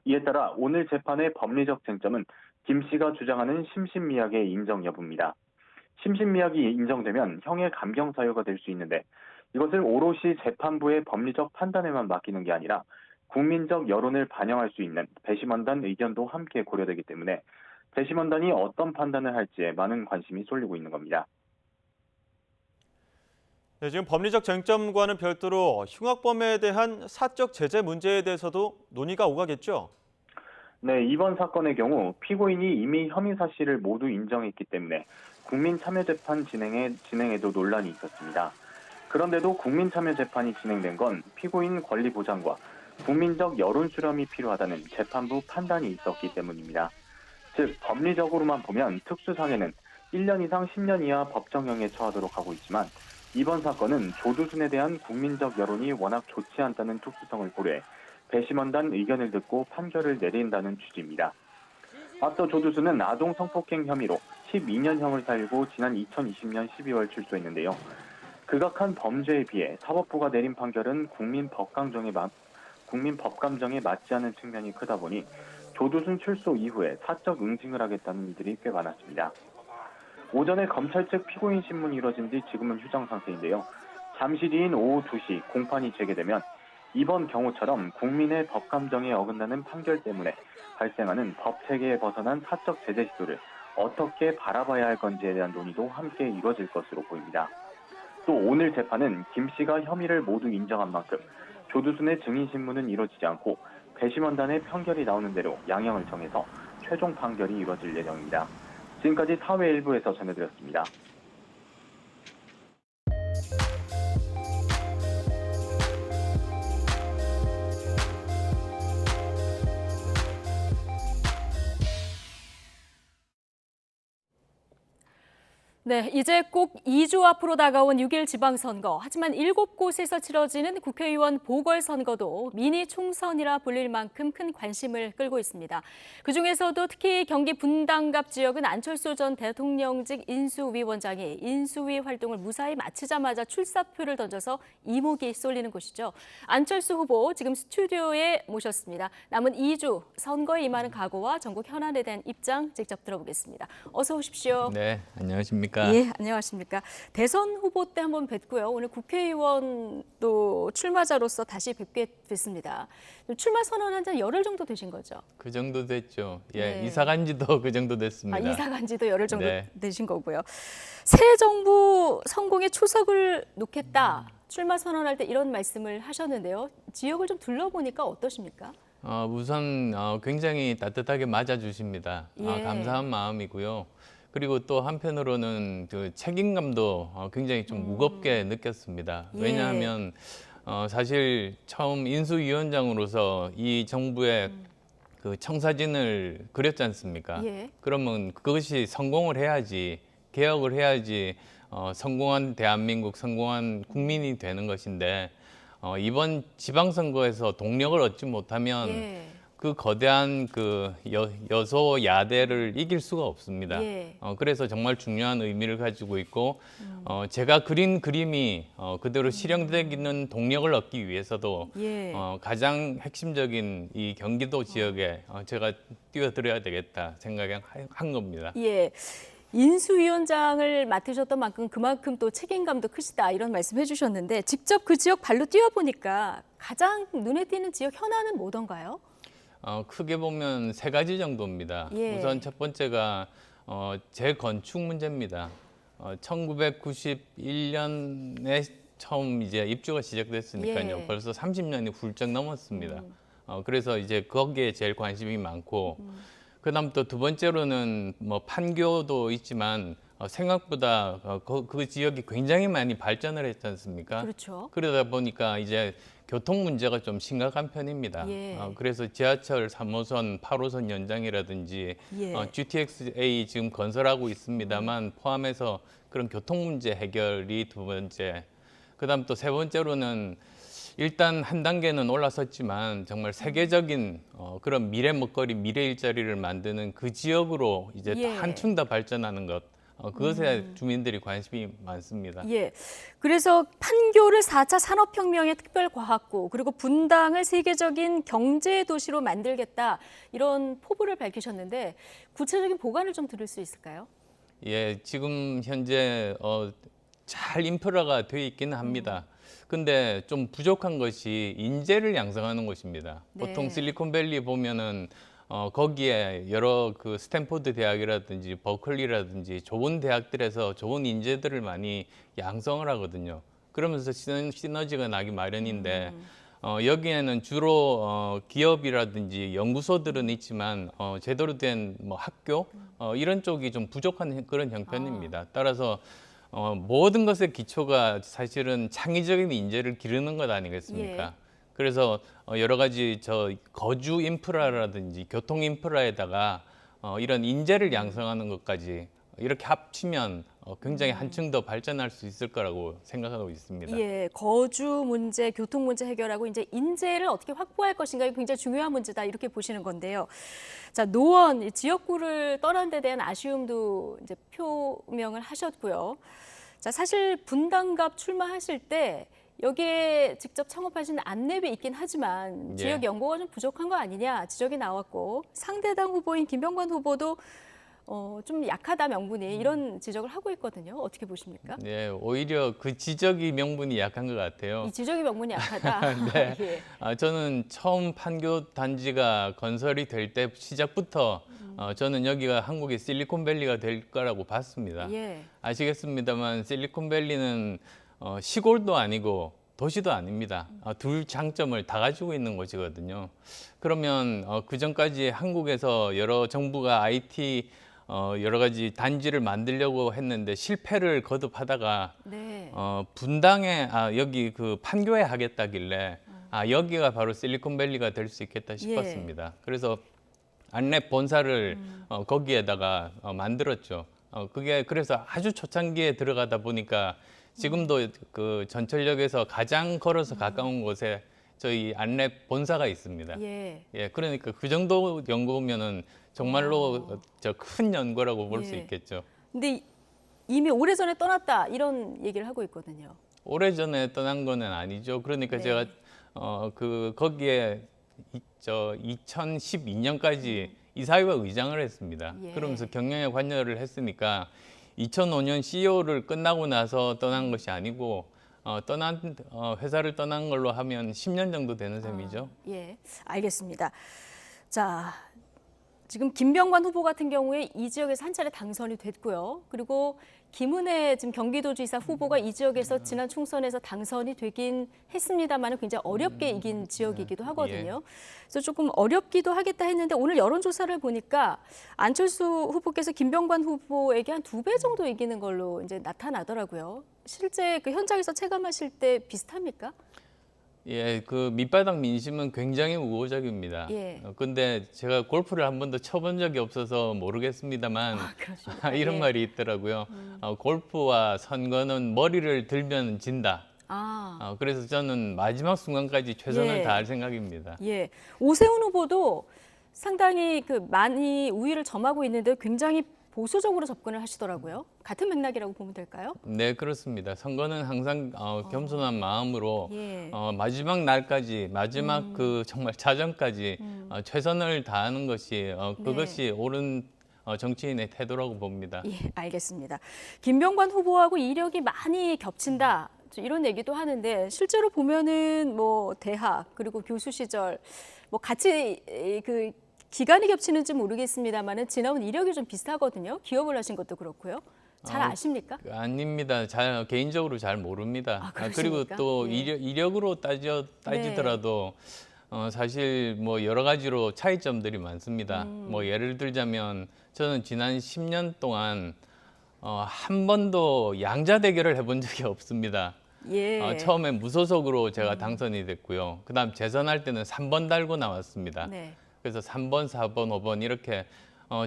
이에 따라 오늘 재판의 법리적 쟁점은 김 씨가 주장하는 심신미약의 인정 여부입니다. 심신미약이 인정되면 형의 감경 사유가 될 수 있는데 이것을 오롯이 재판부의 법리적 판단에만 맡기는 게 아니라 국민적 여론을 반영할 수 있는 배심원단 의견도 함께 고려되기 때문에 배심원단이 어떤 판단을 할지에 많은 관심이 쏠리고 있는 겁니다. 네, 지금 법리적 쟁점과는 별도로 흉악범에 대한 사적 제재 문제에 대해서도 논의가 오가겠죠? 네, 이번 사건의 경우 피고인이 이미 혐의 사실을 모두 인정했기 때문에 국민참여재판 진행에도 논란이 있었습니다. 그런데도 국민참여재판이 진행된 건 피고인 권리 보장과 국민적 여론 수렴이 필요하다는 재판부 판단이 있었기 때문입니다. 즉, 법리적으로만 보면 특수상해는 1년 이상 10년 이하 법정형에 처하도록 하고 있지만 이번 사건은 조두순에 대한 국민적 여론이 워낙 좋지 않다는 특수성을 고려해 배심원단 의견을 듣고 판결을 내린다는 취지입니다. 앞서 조두순은 아동 성폭행 혐의로 12년형을 살고 지난 2020년 12월 출소했는데요. 극악한 범죄에 비해 사법부가 내린 판결은 국민 법감정에 맞지 않은 측면이 크다 보니 조두순 출소 이후에 사적 응징을 하겠다는 이들이 꽤 많았습니다. 오전에 검찰 측 피고인 신문이 이뤄진 뒤 지금은 휴정 상태인데요. 잠시 뒤인 오후 2시 공판이 재개되면 이번 경우처럼 국민의 법감정에 어긋나는 판결 때문에 발생하는 법 체계에 벗어난 사적 제재 시도를 어떻게 바라봐야 할 건지에 대한 논의도 함께 이루어질 것으로 보입니다. 또 오늘 재판은 김 씨가 혐의를 모두 인정한 만큼 조두순의 증인 신문은 이루어지지 않고 배심원단의 판결이 나오는 대로 양형을 정해서 최종 판결이 이루어질 예정입니다. 지금까지 사회 일부에서 전해드렸습니다. 네, 이제 꼭 2주 앞으로 다가온 6일 지방선거. 하지만 7곳에서 치러지는 국회의원 보궐선거도 미니 총선이라 불릴 만큼 큰 관심을 끌고 있습니다. 그중에서도 특히 경기 분당갑 지역은 안철수 전 대통령직 인수위원장이 인수위 활동을 무사히 마치자마자 출사표를 던져서 이목이 쏠리는 곳이죠. 안철수 후보 지금 스튜디오에 모셨습니다. 남은 2주 선거에 임하는 각오와 전국 현안에 대한 입장 직접 들어보겠습니다. 어서 오십시오. 네, 안녕하십니까. 예, 안녕하십니까. 대선 후보 때 한번 뵙고요. 오늘 국회의원 또 출마자로서 다시 뵙게 됐습니다. 출마 선언한 지 열흘 정도 되신 거죠? 그 정도 됐죠. 예, 네. 이사 간 지도 그 정도 됐습니다. 이사 간 지도 열흘 정도 네. 되신 거고요. 새 정부 성공에 초석을 놓겠다. 출마 선언할 때 이런 말씀을 하셨는데요. 지역을 좀 둘러보니까 어떠십니까? 우선 굉장히 따뜻하게 맞아주십니다. 예. 감사한 마음이고요. 그리고 또 한편으로는 그 책임감도 굉장히 좀 무겁게 느꼈습니다. 예. 왜냐하면 사실 처음 인수위원장으로서 이 정부의 그 청사진을 그렸지 않습니까? 예. 그러면 그것이 성공을 해야지, 개혁을 해야지 성공한 대한민국, 성공한 국민이 되는 것인데 이번 지방선거에서 동력을 얻지 못하면 예. 그 거대한 그 여소야대를 이길 수가 없습니다. 예. 그래서 정말 중요한 의미를 가지고 있고 제가 그린 그림이 그대로 실현되는 동력을 얻기 위해서도 예. 가장 핵심적인 이 경기도 지역에 제가 뛰어들어야 되겠다 생각한 겁니다. 예. 인수위원장을 맡으셨던 만큼 그만큼 또 책임감도 크시다 이런 말씀 해주셨는데 직접 그 지역 발로 뛰어보니까 가장 눈에 띄는 지역 현안은 뭐던가요? 크게 보면 세 가지 정도입니다. 예. 우선 첫 번째가 재건축 문제입니다. 1991년에 처음 이제 입주가 시작됐으니까요. 예. 벌써 30년이 훌쩍 넘었습니다. 그래서 이제 거기에 제일 관심이 많고 그다음 또 두 번째로는 뭐 판교도 있지만 생각보다 그 지역이 굉장히 많이 발전을 했지 않습니까? 그렇죠. 그러다 보니까 이제 교통 문제가 좀 심각한 편입니다. 예. 그래서 지하철 3호선, 8호선 연장이라든지 예. GTX-A 지금 건설하고 있습니다만 포함해서 그런 교통 문제 해결이 두 번째. 그다음 또 세 번째로는 일단 한 단계는 올라섰지만 정말 세계적인 그런 미래 먹거리, 미래 일자리를 만드는 그 지역으로 이제 예. 한층 더 발전하는 것. 그것에 주민들이 관심이 많습니다. 예. 그래서 판교를 4차 산업혁명의 특별과학구 그리고 분당을 세계적인 경제도시로 만들겠다 이런 포부를 밝히셨는데 구체적인 보관을 좀 들을 수 있을까요? 예, 지금 현재 잘 인프라가 되어 있기는 합니다. 근데 좀 부족한 것이 인재를 양성하는 곳입니다. 네. 보통 실리콘밸리 보면은 거기에 여러 그 스탠포드 대학이라든지 버클리라든지 좋은 대학들에서 좋은 인재들을 많이 양성을 하거든요. 그러면서 시너지가 나기 마련인데 여기에는 주로 기업이라든지 연구소들은 있지만 제대로 된 뭐 학교 이런 쪽이 좀 부족한 그런 형편입니다. 따라서 모든 것의 기초가 사실은 창의적인 인재를 기르는 것 아니겠습니까? 예. 그래서 여러 가지 거주 인프라라든지 교통 인프라에다가 이런 인재를 양성하는 것까지 이렇게 합치면 굉장히 한층 더 발전할 수 있을 거라고 생각하고 있습니다. 예, 거주 문제, 교통 문제 해결하고 이제 인재를 어떻게 확보할 것인가 이게 굉장히 중요한 문제다 이렇게 보시는 건데요. 자, 노원 지역구를 떠난 데 대한 아쉬움도 이제 표명을 하셨고요. 자, 사실 분당갑 출마하실 때 여기에 직접 창업하신 안내비 있긴 하지만 지역 연고가 좀 부족한 거 아니냐 지적이 나왔고 상대당 후보인 김병관 후보도 좀 약하다 명분이 이런 지적을 하고 있거든요. 어떻게 보십니까? 네, 오히려 그 지적이 명분이 약한 것 같아요. 이 지적이 명분이 약하다. 네, 예. 저는 처음 판교 단지가 건설이 될 때 시작부터 저는 여기가 한국의 실리콘밸리가 될 거라고 봤습니다. 예. 아시겠습니다만 실리콘밸리는 시골도 아니고 도시도 아닙니다. 둘 장점을 다 가지고 있는 곳이거든요. 그러면 그 전까지 한국에서 여러 정부가 IT 여러 가지 단지를 만들려고 했는데 실패를 거듭하다가 네. 분당에 여기 그 판교에 하겠다길래 여기가 바로 실리콘밸리가 될 수 있겠다 싶었습니다. 그래서 안랩 본사를 거기에다가 만들었죠. 그게 그래서 아주 초창기에 들어가다 보니까 지금도 그 전철역에서 가장 걸어서 가까운 곳에 저희 안랩 본사가 있습니다. 예. 예, 그러니까 그 정도 연구면은 정말로 저 큰 연구라고 볼 수 있겠죠. 근데 이미 오래전에 떠났다 이런 얘기를 하고 있거든요. 오래전에 떠난 거는 아니죠. 그러니까 제가 거기에 2012년까지 이사회와 의장을 했습니다. 예. 그러면서 경영에 관여를 했으니까 2005년 CEO를 끝나고 나서 떠난 것이 아니고 회사를 떠난 걸로 하면 10년 정도 되는 셈이죠. 예, 알겠습니다. 자, 지금 김병관 후보 같은 경우에 이 지역에서 한 차례 당선이 됐고요. 그리고 김은혜 지금 경기도지사 후보가 이 지역에서 지난 총선에서 당선이 되긴 했습니다만 굉장히 어렵게 이긴 지역이기도 하거든요. 그래서 조금 어렵기도 하겠다 했는데 오늘 여론조사를 보니까 안철수 후보께서 김병관 후보에게 한 2배 정도 이기는 걸로 이제 나타나더라고요. 실제 그 현장에서 체감하실 때 비슷합니까? 예, 그 밑바닥 민심은 굉장히 우호적입니다. 예. 근데 제가 골프를 한 번도 쳐본 적이 없어서 모르겠습니다만 이런 말이 있더라고요. 골프와 선거는 머리를 들면 진다. 그래서 저는 마지막 순간까지 최선을 다할 생각입니다. 예, 오세훈 후보도 상당히 많이 우위를 점하고 있는데 굉장히 보수적으로 접근을 하시더라고요. 같은 맥락이라고 보면 될까요? 네, 그렇습니다. 선거는 항상 겸손한 마음으로 예. 마지막 날까지, 마지막 그 정말 자정까지 최선을 다하는 것이 그것이 옳은 정치인의 태도라고 봅니다. 예, 알겠습니다. 김병관 후보하고 이력이 많이 겹친다. 이런 얘기도 하는데 실제로 보면은 뭐 대학 그리고 교수 시절 뭐 같이 그 기간이 겹치는지 모르겠습니다만은 지나온 이력이 좀 비슷하거든요. 기업을 하신 것도 그렇고요. 잘 아십니까? 아닙니다. 개인적으로 잘 모릅니다. 그리고 그러십니까? 또 이력으로 따지더라도 사실 뭐 여러 가지로 차이점들이 많습니다. 뭐 예를 들자면 저는 지난 10년 동안 한 번도 양자 대결을 해본 적이 없습니다. 예. 처음에 무소속으로 제가 당선이 됐고요. 그다음 재선할 때는 3번 달고 나왔습니다. 네. 그래서 3번, 4번, 5번 이렇게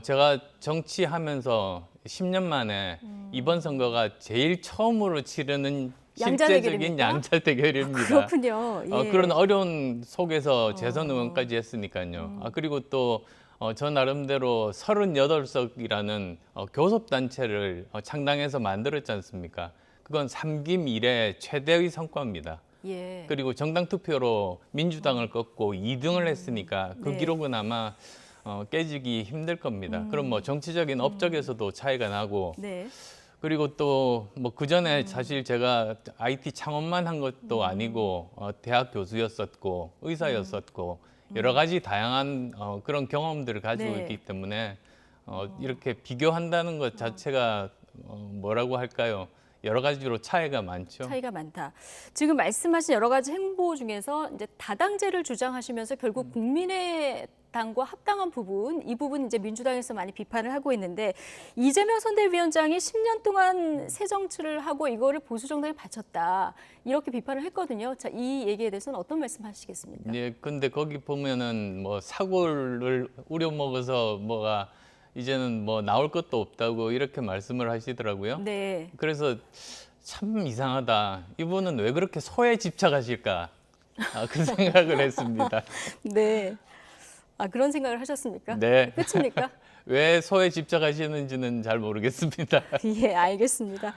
제가 정치하면서 10년 만에 이번 선거가 제일 처음으로 치르는 양자 실제적인 대결입니까? 양자 대결입니다. 그렇군요. 예. 그런 어려운 속에서 재선 의원까지 했으니까요. 그리고 또 저 나름대로 38석이라는 교섭단체를 창당해서 만들었지 않습니까? 그건 3기 이래 최대의 성과입니다. 예. 그리고 정당 투표로 민주당을 꺾고 2등을 했으니까 그 네. 기록은 아마 깨지기 힘들 겁니다. 그럼 뭐 정치적인 업적에서도 차이가 나고 네. 그리고 또 뭐 그 전에 사실 제가 IT 창업만 한 것도 아니고 대학 교수였었고 의사였었고 여러 가지 다양한 그런 경험들을 가지고 네. 있기 때문에 이렇게 비교한다는 것 자체가 뭐라고 할까요? 여러 가지로 차이가 많죠. 차이가 많다. 지금 말씀하신 여러 가지 행보 중에서 이제 다당제를 주장하시면서 결국 국민의당과 합당한 부분, 이 부분 이제 민주당에서 많이 비판을 하고 있는데 이재명 선대위원장이 10년 동안 새 정치를 하고 이거를 보수 정당에 바쳤다. 이렇게 비판을 했거든요. 자, 이 얘기에 대해서는 어떤 말씀하시겠습니까? 네, 근데 거기 보면은 뭐 사고를 우려먹어서 뭐가 이제는 뭐 나올 것도 없다고 이렇게 말씀을 하시더라고요. 네. 그래서 참 이상하다. 이분은 왜 그렇게 소에 집착하실까? 그 생각을 했습니다. 네. 그런 생각을 하셨습니까? 네. 끝입니까? 왜 소에 집착하시는지는 잘 모르겠습니다. 예, 알겠습니다.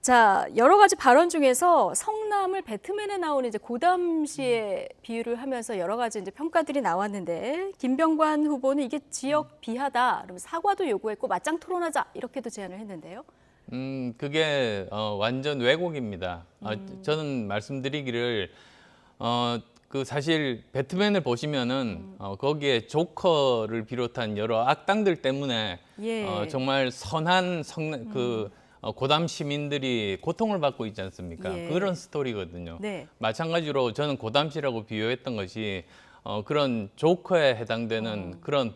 자, 여러 가지 발언 중에서 성남을 배트맨에 나오는 이제 고담시에 비유를 하면서 여러 가지 이제 평가들이 나왔는데 김병관 후보는 이게 지역 비하다. 그러면 사과도 요구했고 맞짱 토론하자 이렇게도 제안을 했는데요. 그게 완전 왜곡입니다. 저는 말씀드리기를 그 사실 배트맨을 보시면은 거기에 조커를 비롯한 여러 악당들 때문에 예. 정말 선한 고담 시민들이 고통을 받고 있지 않습니까? 예. 그런 스토리거든요. 네. 마찬가지로 저는 고담시라고 비유했던 것이 그런 조커에 해당되는 그런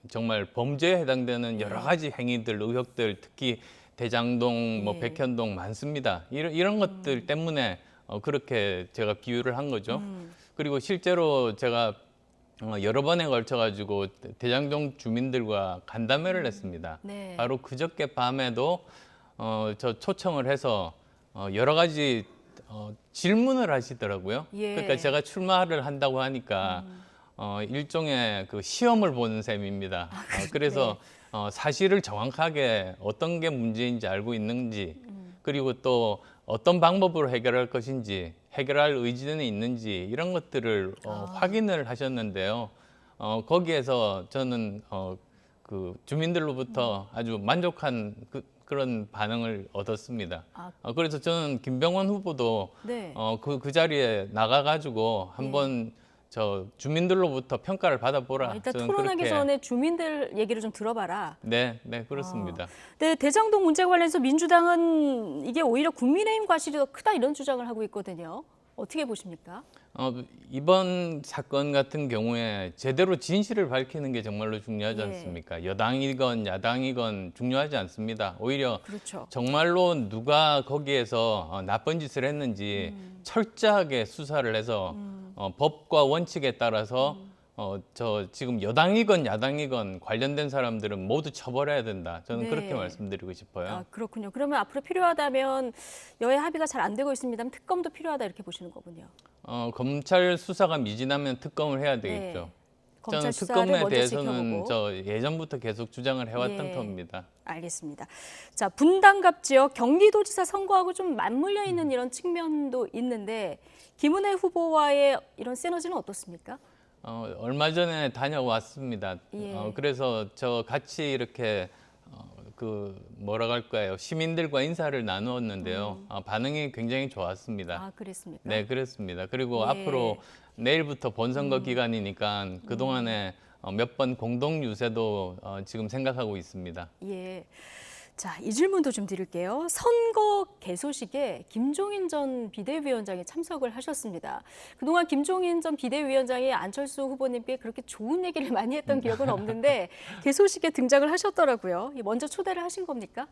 정말 범죄에 해당되는 여러 가지 행위들, 의혹들, 특히 대장동, 뭐 예. 백현동 많습니다. 이런 것들 때문에 그렇게 제가 비유를 한 거죠. 그리고 실제로 제가 여러 번에 걸쳐가지고 대장동 주민들과 간담회를 했습니다. 네. 바로 그저께 밤에도 저 초청을 해서 여러 가지 질문을 하시더라고요. 예. 그러니까 제가 출마를 한다고 하니까 일종의 그 시험을 보는 셈입니다. 그래서 사실을 정확하게 어떤 게 문제인지 알고 있는지 그리고 또 어떤 방법으로 해결할 것인지 해결할 의지는 있는지 이런 것들을 확인을 하셨는데요. 거기에서 저는 그 주민들로부터 아주 만족한 그런 반응을 얻었습니다. 그래서 저는 김병원 후보도 네. 그 자리에 나가가지고 한번 저 주민들로부터 평가를 받아보라. 일단 저는 토론하기 그렇게. 전에 주민들 얘기를 좀 들어봐라. 네, 그렇습니다. 네, 대장동 문제 관련해서 민주당은 이게 오히려 국민의힘 과실이 더 크다 이런 주장을 하고 있거든요. 어떻게 보십니까? 이번 사건 같은 경우에 제대로 진실을 밝히는 게 정말로 중요하지 예. 않습니까? 여당이건 야당이건 중요하지 않습니다. 오히려 그렇죠. 정말로 누가 거기에서 나쁜 짓을 했는지 철저하게 수사를 해서 법과 원칙에 따라서 저 지금 여당이건 야당이건 관련된 사람들은 모두 처벌해야 된다. 저는 네. 그렇게 말씀드리고 싶어요. 그렇군요. 그러면 앞으로 필요하다면 여야 합의가 잘 안 되고 있습니다면 특검도 필요하다 이렇게 보시는 거군요. 검찰 수사가 미진하면 특검을 해야 되겠죠. 네. 저는 검찰 수사를 특검에 먼저 대해서는 지켜보고. 저 예전부터 계속 주장을 해왔던 예. 터입니다. 알겠습니다. 자, 분당갑 지역 경기도지사 선거하고 좀 맞물려 있는 이런 측면도 있는데 김은혜 후보와의 이런 시너지는 어떻습니까? 얼마 전에 다녀왔습니다. 예. 그래서 저 같이 이렇게 그 뭐라 할까요? 시민들과 인사를 나누었는데요. 반응이 굉장히 좋았습니다. 그랬습니까? 네, 그렇습니다. 그리고 예. 앞으로 내일부터 본선거 기간이니까 그동안에 몇 번 공동 유세도 지금 생각하고 있습니다. 예. 자, 이 질문도 좀 드릴게요. 선거 개소식에 김종인 전 비대위원장이 참석을 하셨습니다. 그동안 김종인 전 비대위원장이 안철수 후보님께 그렇게 좋은 얘기를 많이 했던 기억은 없는데 개소식에 등장을 하셨더라고요. 먼저 초대를 하신 겁니까?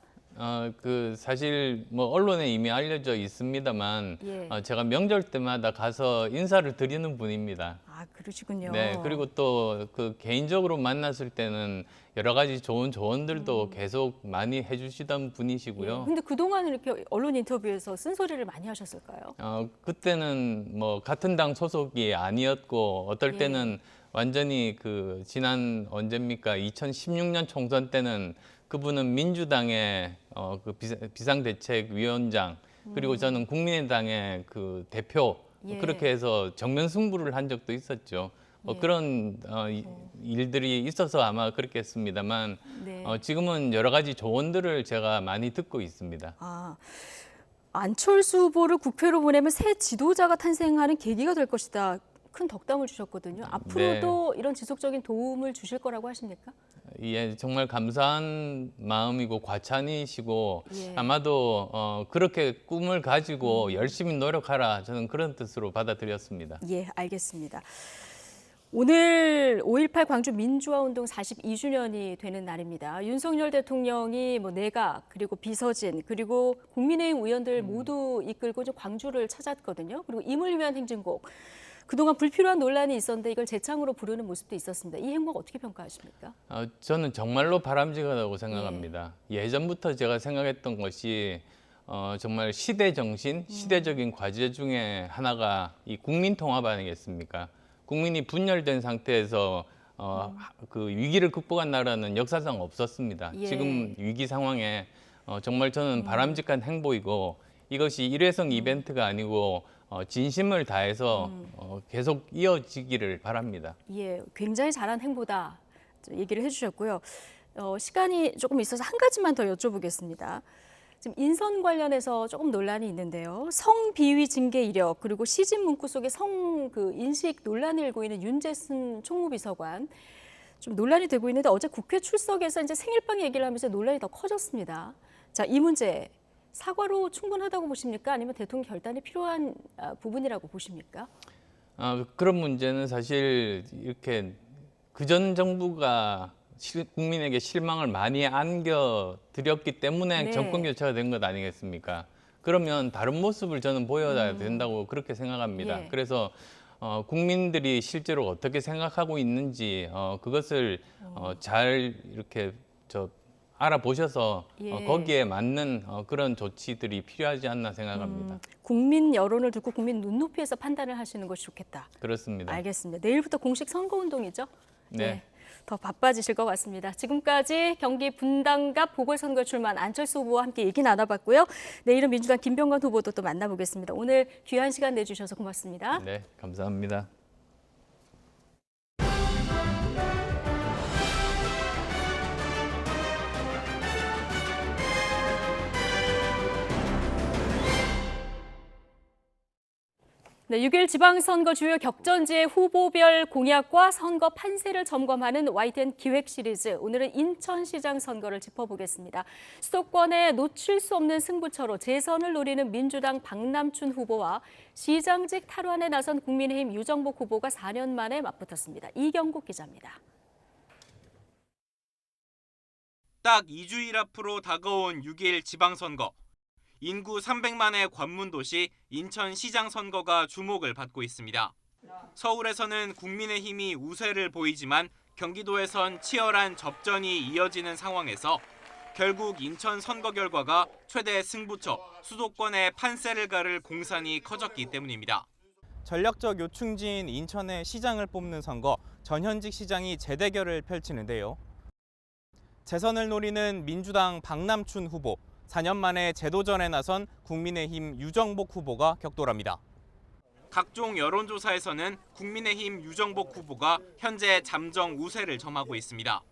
사실 뭐 언론에 이미 알려져 있습니다만 예. 제가 명절 때마다 가서 인사를 드리는 분입니다. 아, 그러시군요. 네, 그리고 또 그 개인적으로 만났을 때는 여러 가지 좋은 조언들도 계속 많이 해주시던 분이시고요. 근데 그동안 이렇게 언론 인터뷰에서 쓴소리를 많이 하셨을까요? 그때는 뭐 같은 당 소속이 아니었고 어떨 때는 완전히 그 지난 언제입니까? 2016년 총선 때는 그분은 민주당의 그 비상대책위원장 그리고 저는 국민의당의 그 대표 그렇게 해서 정면 승부를 한 적도 있었죠. 그런 일들이 있어서 아마 그렇게 했습니다만 지금은 여러 가지 조언들을 제가 많이 듣고 있습니다. 안철수 후보를 국회로 보내면 새 지도자가 탄생하는 계기가 될 것이다. 큰 덕담을 주셨거든요. 앞으로도 이런 지속적인 도움을 주실 거라고 하십니까? 예, 정말 감사한 마음이고 과찬이시고 아마도 그렇게 꿈을 가지고 열심히 노력하라 저는 그런 뜻으로 받아들였습니다. 예, 알겠습니다. 오늘 5.18 광주 민주화운동 42주년이 되는 날입니다. 윤석열 대통령이 내각 그리고 비서진 그리고 국민의힘 의원들 모두 이끌고 좀 광주를 찾았거든요. 그리고 임을 위한 행진곡. 그동안 불필요한 논란이 있었는데 이걸 재창으로 부르는 모습도 있었습니다. 이 행복 어떻게 평가하십니까? 저는 정말로 바람직하다고 생각합니다. 예전부터 제가 생각했던 것이 정말 시대 정신, 시대적인 과제 중에 하나가 이 국민 통합 아니겠습니까? 국민이 분열된 상태에서 그 위기를 극복한 나라는 역사상 없었습니다. 지금 위기 상황에 정말 저는 바람직한 행보이고 이것이 일회성 이벤트가 아니고 진심을 다해서 계속 이어지기를 바랍니다. 예, 굉장히 잘한 행보다 얘기를 해주셨고요. 시간이 조금 있어서 한 가지만 더 여쭤보겠습니다. 지금 인선 관련해서 조금 논란이 있는데요. 성비위 징계 이력 그리고 시진 문구 속에 인식 논란을 일고 있는 윤재순 총무비서관 좀 논란이 되고 있는데 어제 국회 출석에서 이제 생일빵 얘기를 하면서 논란이 더 커졌습니다. 자, 이 문제 사과로 충분하다고 보십니까? 아니면 대통령 결단이 필요한 부분이라고 보십니까? 그런 문제는 사실 이렇게 그전 정부가 국민에게 실망을 많이 안겨드렸기 때문에 정권 교체가 된 것 아니겠습니까? 그러면 다른 모습을 저는 보여야 된다고 그렇게 생각합니다. 그래서 국민들이 실제로 어떻게 생각하고 있는지 그것을 잘 이렇게 알아보셔서 거기에 맞는 그런 조치들이 필요하지 않나 생각합니다. 국민 여론을 듣고 국민 눈높이에서 판단을 하시는 것이 좋겠다. 그렇습니다. 알겠습니다. 내일부터 공식 선거운동이죠? 네. 더 바빠지실 것 같습니다. 지금까지 경기 분당갑 보궐선거에 출마한 안철수 후보와 함께 얘기 나눠봤고요. 내일은 민주당 김병관 후보도 또 만나보겠습니다. 오늘 귀한 시간 내주셔서 고맙습니다. 네, 감사합니다. 네, 6일 지방선거 주요 격전지의 후보별 공약과 선거 판세를 점검하는 YTN 기획 시리즈. 오늘은 인천시장 선거를 짚어보겠습니다. 수도권에 놓칠 수 없는 승부처로 재선을 노리는 민주당 박남춘 후보와 시장직 탈환에 나선 국민의힘 유정복 후보가 4년 만에 맞붙었습니다. 이경국 기자입니다. 딱 2주일 앞으로 다가온 6일 지방선거. 인구 300만의 관문도시 인천시장 선거가 주목을 받고 있습니다. 서울에서는 국민의힘이 우세를 보이지만 경기도에선 치열한 접전이 이어지는 상황에서 결국 인천 선거 결과가 최대 승부처 수도권의 판세를 가를 공산이 커졌기 때문입니다. 전략적 요충지인 인천의 시장을 뽑는 선거, 전현직 시장이 재대결을 펼치는데요. 재선을 노리는 민주당 박남춘 후보, 4년 만에 재도전에 나선 국민의힘 유정복 후보가 격돌합니다. 각종 여론조사에서는 국민의힘 유정복 후보가 현재 잠정 우세를 점하고 있습니다.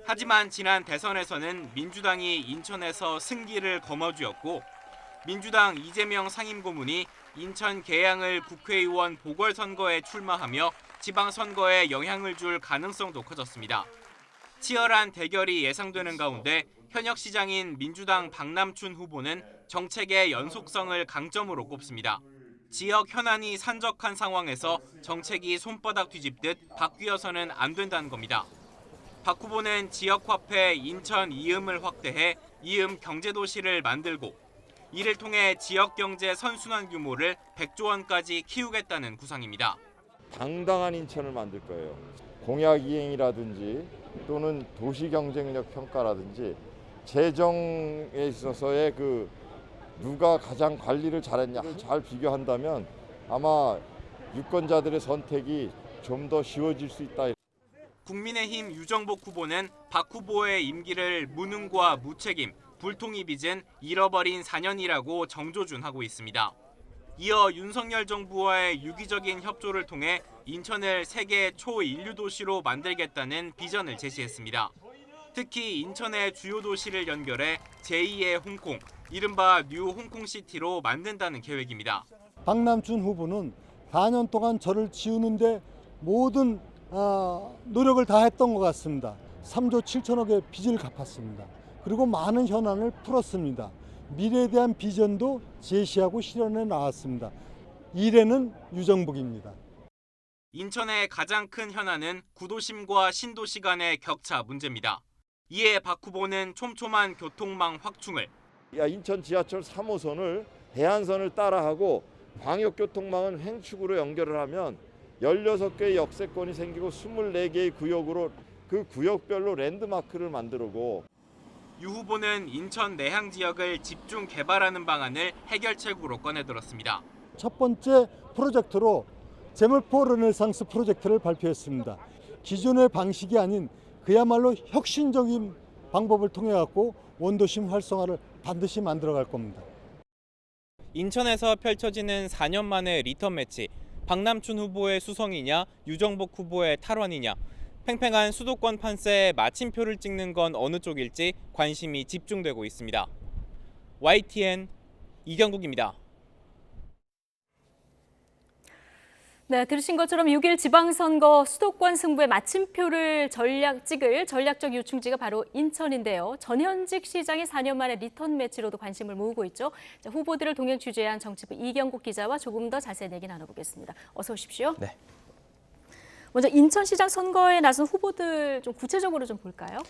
하지만 지난 대선에서는 민주당이 인천에서 승기를 거머쥐었고 민주당 이재명 상임고문이 인천 계양을 국회의원 보궐선거에 출마하며 지방선거에 영향을 줄 가능성도 커졌습니다. 치열한 대결이 예상되는 가운데 현역 시장인 민주당 박남춘 후보는 정책의 연속성을 강점으로 꼽습니다. 지역 현안이 산적한 상황에서 정책이 손바닥 뒤집듯 바뀌어서는 안 된다는 겁니다. 박 후보는 지역화폐 인천 이음을 확대해 이음 경제도시를 만들고 이를 통해 지역 경제 선순환 규모를 100조 원까지 키우겠다는 구상입니다. 당당한 인천을 만들 거예요. 공약 이행이라든지 또는 도시 경쟁력 평가라든지 재정에 있어서의 누가 가장 관리를 잘했냐를 잘 비교한다면 아마 유권자들의 선택이 좀 더 쉬워질 수 있다. 국민의힘 유정복 후보는 박 후보의 임기를 무능과 무책임, 불통이 빚은 잃어버린 4년이라고 정조준하고 있습니다. 이어 윤석열 정부와의 유기적인 협조를 통해 인천을 세계 초인류 도시로 만들겠다는 비전을 제시했습니다. 특히 인천의 주요 도시를 연결해 제2의 홍콩, 이른바 뉴 홍콩시티로 만든다는 계획입니다. 박남춘 후보는 4년 동안 저를 지우는데 모든 노력을 다했던 것 같습니다. 3조 7천억의 빚을 갚았습니다. 그리고 많은 현안을 풀었습니다. 미래에 대한 비전도 제시하고 실현해 나왔습니다. 이래는 유정복입니다. 인천의 가장 큰 현안은 구도심과 신도시 간의 격차 문제입니다. 이에 박 후보는 촘촘한 교통망 확충을 인천 지하철 3호선을 대한선을 따라하고 광역교통망은 횡축으로 연결을 하면 16개의 역세권이 생기고 24개의 구역으로 그 구역별로 랜드마크를 만들고 유 후보는 인천 내향 지역을 집중 개발하는 방안을 해결책으로 꺼내들었습니다. 첫 번째 프로젝트로 제물포 르네상스 프로젝트를 발표했습니다. 기존의 방식이 아닌 그야말로 혁신적인 방법을 통해 갖고 원도심 활성화를 반드시 만들어갈 겁니다. 인천에서 펼쳐지는 4년 만의 리턴 매치. 박남춘 후보의 수성이냐 유정복 후보의 탈환이냐. 팽팽한 수도권 판세에 마침표를 찍는 건 어느 쪽일지 관심이 집중되고 있습니다. YTN 이경국입니다. 네, 들으신 것처럼 6일 지방선거 수도권 승부의 마침표를 찍을 전략적 요충지가 바로 인천인데요. 전현직 시장이 4년 만에 리턴 매치로도 관심을 모으고 있죠. 자, 후보들을 동행 취재한 정치부 이경국 기자와 조금 더 자세한 얘기 나눠보겠습니다. 어서 오십시오. 네. 먼저 인천시장 선거에 나선 후보들 좀 구체적으로 좀 볼까요?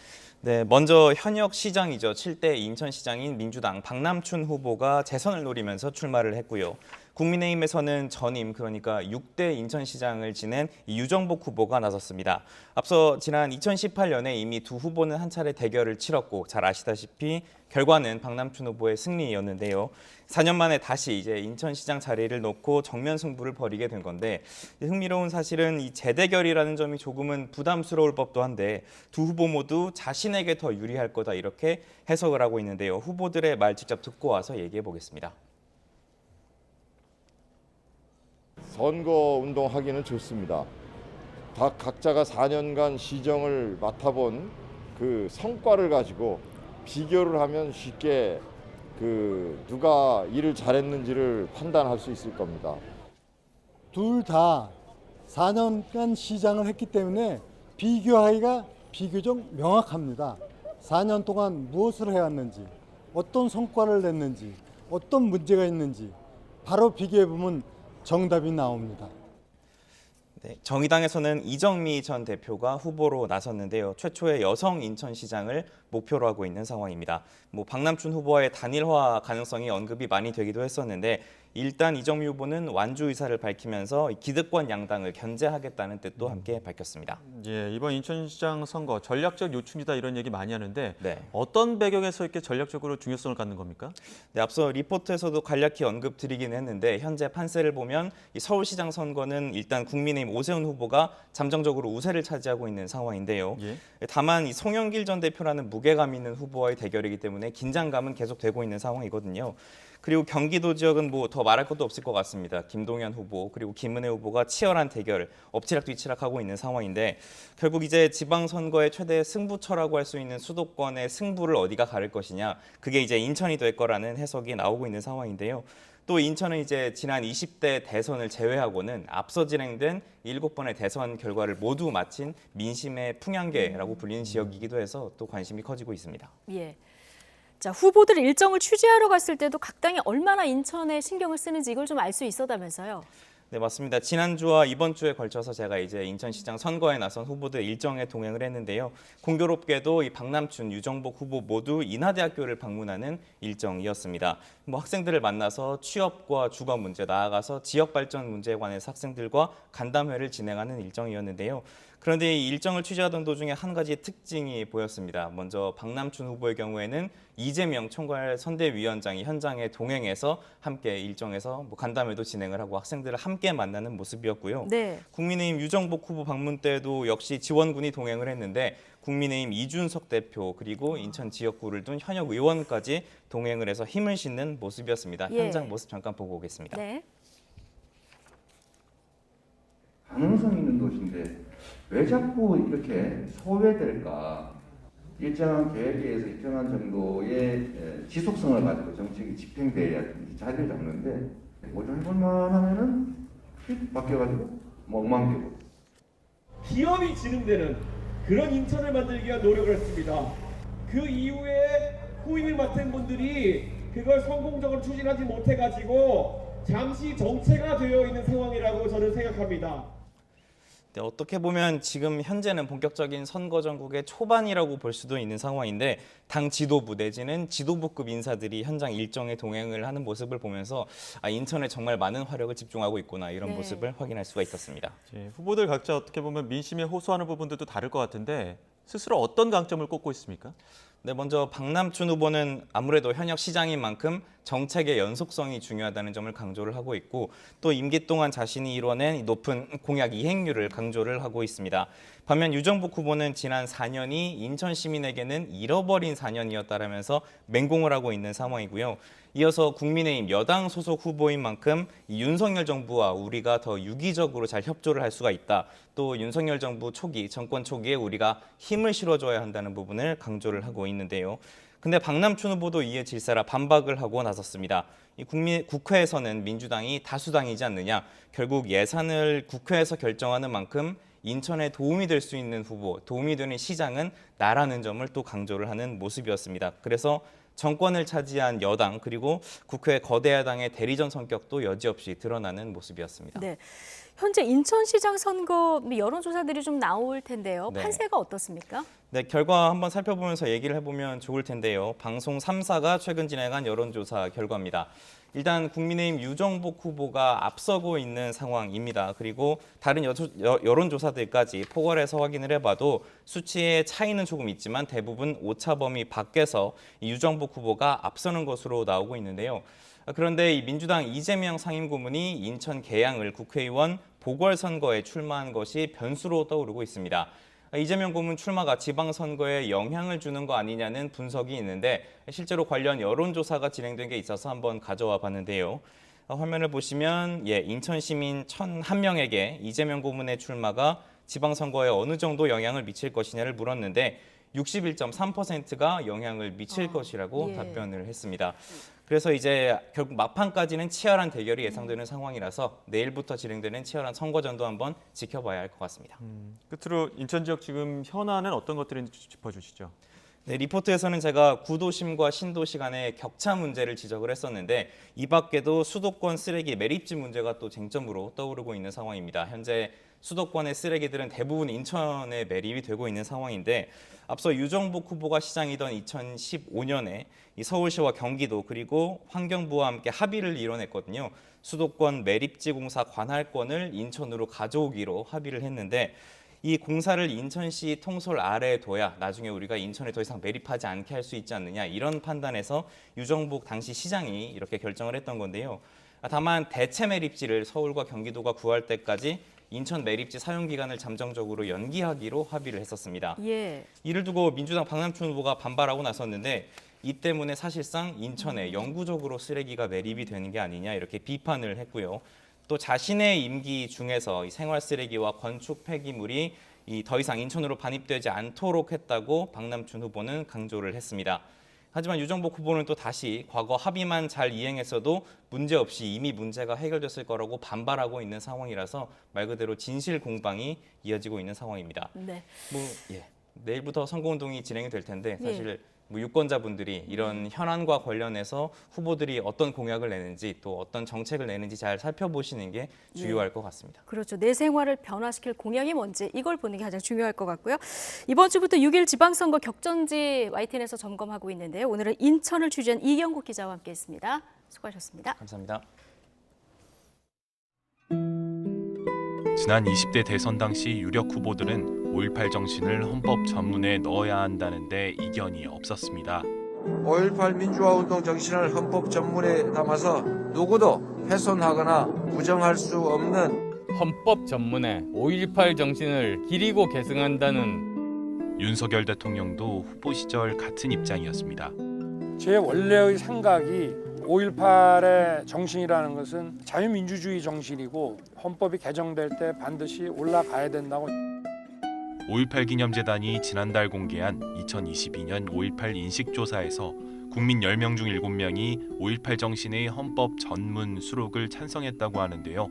네, 먼저 현역 시장이죠. 7대 인천시장인 민주당 박남춘 후보가 재선을 노리면서 출마를 했고요. 국민의힘에서는 전임, 그러니까 6대 인천시장을 지낸 유정복 후보가 나섰습니다. 앞서 지난 2018년에 이미 두 후보는 한 차례 대결을 치렀고 잘 아시다시피 결과는 박남춘 후보의 승리였는데요. 4년 만에 다시 이제 인천시장 자리를 놓고 정면 승부를 벌이게 된 건데 흥미로운 사실은 이 재대결이라는 점이 조금은 부담스러울 법도 한데 두 후보 모두 자신에게 더 유리할 거다 이렇게 해석을 하고 있는데요. 후보들의 말 직접 듣고 와서 얘기해 보겠습니다. 선거 운동하기는 좋습니다. 다 각자가 4년간 시정을 맡아본 그 성과를 가지고 비교를 하면 쉽게 누가 일을 잘했는지를 판단할 수 있을 겁니다. 둘 다 4년간 시장을 했기 때문에 비교하기가 비교적 명확합니다. 4년 동안 무엇을 해왔는지, 어떤 성과를 냈는지, 어떤 문제가 있는지 바로 비교해보면 정답이 나옵니다. 네, 정의당에서는 이정미 전 대표가 후보로 나섰는데요. 최초의 여성 인천시장을 목표로 하고 있는 상황입니다. 박남춘 후보와의 단일화 가능성이 언급이 많이 되기도 했었는데 일단 이정미 후보는 완주 의사를 밝히면서 기득권 양당을 견제하겠다는 뜻도 함께 밝혔습니다. 예, 이번 인천시장 선거 전략적 요충지다 이런 얘기 많이 하는데 네. 어떤 배경에서 이렇게 전략적으로 중요성을 갖는 겁니까? 네, 앞서 리포트에서도 간략히 언급드리긴 했는데 현재 판세를 보면 이 서울시장 선거는 일단 국민의힘 오세훈 후보가 잠정적으로 우세를 차지하고 있는 상황인데요. 예. 다만 이 송영길 전 대표라는 무게감 있는 후보와의 대결이기 때문에 긴장감은 계속되고 있는 상황이거든요. 그리고 경기도 지역은 더 말할 것도 없을 것 같습니다. 김동연 후보 그리고 김은혜 후보가 치열한 대결, 엎치락뒤치락하고 있는 상황인데 결국 이제 지방선거의 최대 승부처라고 할 수 있는 수도권의 승부를 어디가 가를 것이냐, 그게 이제 인천이 될 거라는 해석이 나오고 있는 상황인데요. 또 인천은 이제 지난 20대 대선을 제외하고는 앞서 진행된 7번의 대선 결과를 모두 마친 민심의 풍향계라고 불리는 지역이기도 해서 또 관심이 커지고 있습니다. 예. 자, 후보들 일정을 취재하러 갔을 때도 각 당이 얼마나 인천에 신경을 쓰는지 이걸 좀 알 수 있었다면서요. 네, 맞습니다. 지난주와 이번 주에 걸쳐서 제가 이제 인천시장 선거에 나선 후보들 일정에 동행을 했는데요. 공교롭게도 이 박남춘, 유정복 후보 모두 인하대학교를 방문하는 일정이었습니다. 학생들을 만나서 취업과 주거 문제, 나아가서 지역 발전 문제에 관해서 학생들과 간담회를 진행하는 일정이었는데요. 그런데 이 일정을 취재하던 도중에 한 가지 특징이 보였습니다. 먼저 박남춘 후보의 경우에는 이재명 총괄 선대위원장이 현장에 동행해서 함께 일정에서 간담회도 진행을 하고 학생들을 함께 만나는 모습이었고요. 네. 국민의힘 유정복 후보 방문 때도 역시 지원군이 동행을 했는데 국민의힘 이준석 대표 그리고 인천 지역구를 둔 현역 의원까지 동행을 해서 힘을 싣는 모습이었습니다. 예. 현장 모습 잠깐 보고 오겠습니다. 네. 가능성 있는 도시인데 왜 자꾸 이렇게 소외될까? 일정한 계획에 의해서 일정한 정도의 지속성을 가지고 정책이 집행돼야 자리를 잡는데 뭐 좀 해볼만 하면은 휙 바뀌어가지고 멍망되고. 기업이 진흥되는 그런 인천을 만들기 위한 노력을 했습니다. 그 이후에 후임을 맡은 분들이 그걸 성공적으로 추진하지 못해가지고 잠시 정체가 되어 있는 상황이라고 저는 생각합니다. 네, 어떻게 보면 지금 현재는 본격적인 선거 전국의 초반이라고 볼 수도 있는 상황인데 당 지도부 내지는 지도부급 인사들이 현장 일정에 동행을 하는 모습을 보면서 인천에 정말 많은 화력을 집중하고 있구나 이런 모습을 확인할 수가 있었습니다. 후보들 각자 어떻게 보면 민심에 호소하는 부분들도 다를 것 같은데 스스로 어떤 강점을 꼽고 있습니까? 네, 먼저 박남춘 후보는 아무래도 현역 시장인 만큼 정책의 연속성이 중요하다는 점을 강조를 하고 있고 또 임기 동안 자신이 이뤄낸 높은 공약 이행률을 강조를 하고 있습니다. 반면 유정복 후보는 지난 4년이 인천 시민에게는 잃어버린 4년이었다라면서 맹공을 하고 있는 상황이고요. 이어서 국민의힘 여당 소속 후보인 만큼 윤석열 정부와 우리가 더 유기적으로 잘 협조를 할 수가 있다. 또 윤석열 정부 초기, 정권 초기에 우리가 힘을 실어줘야 한다는 부분을 강조를 하고 있는데요. 근데 박남춘 후보도 이에 질세라 반박을 하고 나섰습니다. 국회에서는 민주당이 다수당이지 않느냐. 결국 예산을 국회에서 결정하는 만큼 인천에 도움이 될 수 있는 후보, 도움이 되는 시장은 나라는 점을 또 강조를 하는 모습이었습니다. 그래서 정권을 차지한 여당 그리고 국회 거대 야당의 대리전 성격도 여지없이 드러나는 모습이었습니다. 네, 현재 인천시장 선거 여론조사들이 좀 나올 텐데요. 네. 판세가 어떻습니까? 네, 결과 한번 살펴보면서 얘기를 해보면 좋을 텐데요. 방송 3사가 최근 진행한 여론조사 결과입니다. 일단 국민의힘 유정복 후보가 앞서고 있는 상황입니다. 그리고 다른 여론조사들까지 포괄해서 확인을 해봐도 수치의 차이는 조금 있지만 대부분 오차 범위 밖에서 유정복 후보가 앞서는 것으로 나오고 있는데요. 그런데 이 민주당 이재명 상임고문이 인천 계양을 국회의원 보궐선거에 출마한 것이 변수로 떠오르고 있습니다. 이재명 고문 출마가 지방선거에 영향을 주는 거 아니냐는 분석이 있는데 실제로 관련 여론조사가 진행된 게 있어서 한번 가져와 봤는데요. 화면을 보시면 인천 시민 1,001명에게 이재명 고문의 출마가 지방선거에 어느 정도 영향을 미칠 것이냐를 물었는데 61.3%가 영향을 미칠 것이라고 답변을 했습니다. 그래서 이제 결국 막판까지는 치열한 대결이 예상되는 상황이라서 내일부터 진행되는 치열한 선거전도 한번 지켜봐야 할 것 같습니다. 끝으로 인천 지역 지금 현안은 어떤 것들인지 짚어주시죠. 네, 리포트에서는 제가 구도심과 신도시 간의 격차 문제를 지적을 했었는데 이 밖에도 수도권 쓰레기 매립지 문제가 또 쟁점으로 떠오르고 있는 상황입니다. 현재 수도권의 쓰레기들은 대부분 인천에 매립이 되고 있는 상황인데 앞서 유정복 후보가 시장이던 2015년에 이 서울시와 경기도 그리고 환경부와 함께 합의를 이뤄냈거든요. 수도권 매립지 공사 관할권을 인천으로 가져오기로 합의를 했는데 이 공사를 인천시 통솔 아래에 둬야 나중에 우리가 인천에 더 이상 매립하지 않게 할 수 있지 않느냐 이런 판단에서 유정복 당시 시장이 이렇게 결정을 했던 건데요. 다만 대체 매립지를 서울과 경기도가 구할 때까지 인천 매립지 사용 기간을 잠정적으로 연기하기로 합의를 했었습니다. 이를 두고 민주당 박남춘 후보가 반발하고 나섰는데 이 때문에 사실상 인천에 영구적으로 쓰레기가 매립이 되는 게 아니냐 이렇게 비판을 했고요. 또 자신의 임기 중에서 이 생활 쓰레기와 건축 폐기물이 더 이상 인천으로 반입되지 않도록 했다고 박남춘 후보는 강조를 했습니다. 하지만 유정복 후보는 또 다시 과거 합의만 잘 이행했어도 문제없이 이미 문제가 해결됐을 거라고 반발하고 있는 상황이라서 말 그대로 진실 공방이 이어지고 있는 상황입니다. 네. 내일부터 선거운동이 진행이 될 텐데 사실 유권자분들이 이런 현안과 관련해서 후보들이 어떤 공약을 내는지 또 어떤 정책을 내는지 잘 살펴보시는 게 중요할 것 같습니다. 그렇죠. 내 생활을 변화시킬 공약이 뭔지 이걸 보는 게 가장 중요할 것 같고요. 이번 주부터 6일 지방선거 격전지 YTN에서 점검하고 있는데요. 오늘은 인천을 취재한 이경국 기자와 함께했습니다. 수고하셨습니다. 감사합니다. 지난 20대 대선 당시 유력 후보들은 5.18 정신을 헌법 전문에 넣어야 한다는데 이견이 없었습니다. 5.18 민주화운동 정신을 헌법 전문에 담아서 누구도 훼손하거나 부정할 수 없는 헌법 전문에 5.18 정신을 기리고 계승한다는 윤석열 대통령도 후보 시절 같은 입장이었습니다. 제 원래의 생각이 5.18의 정신이라는 것은 자유민주주의 정신이고 헌법이 개정될 때 반드시 올라가야 된다고. 5.18 기념재단이 지난달 공개한 2022년 5.18 인식조사에서 국민 10명 중 7명이 5.18 정신의 헌법 전문 수록을 찬성했다고 하는데요.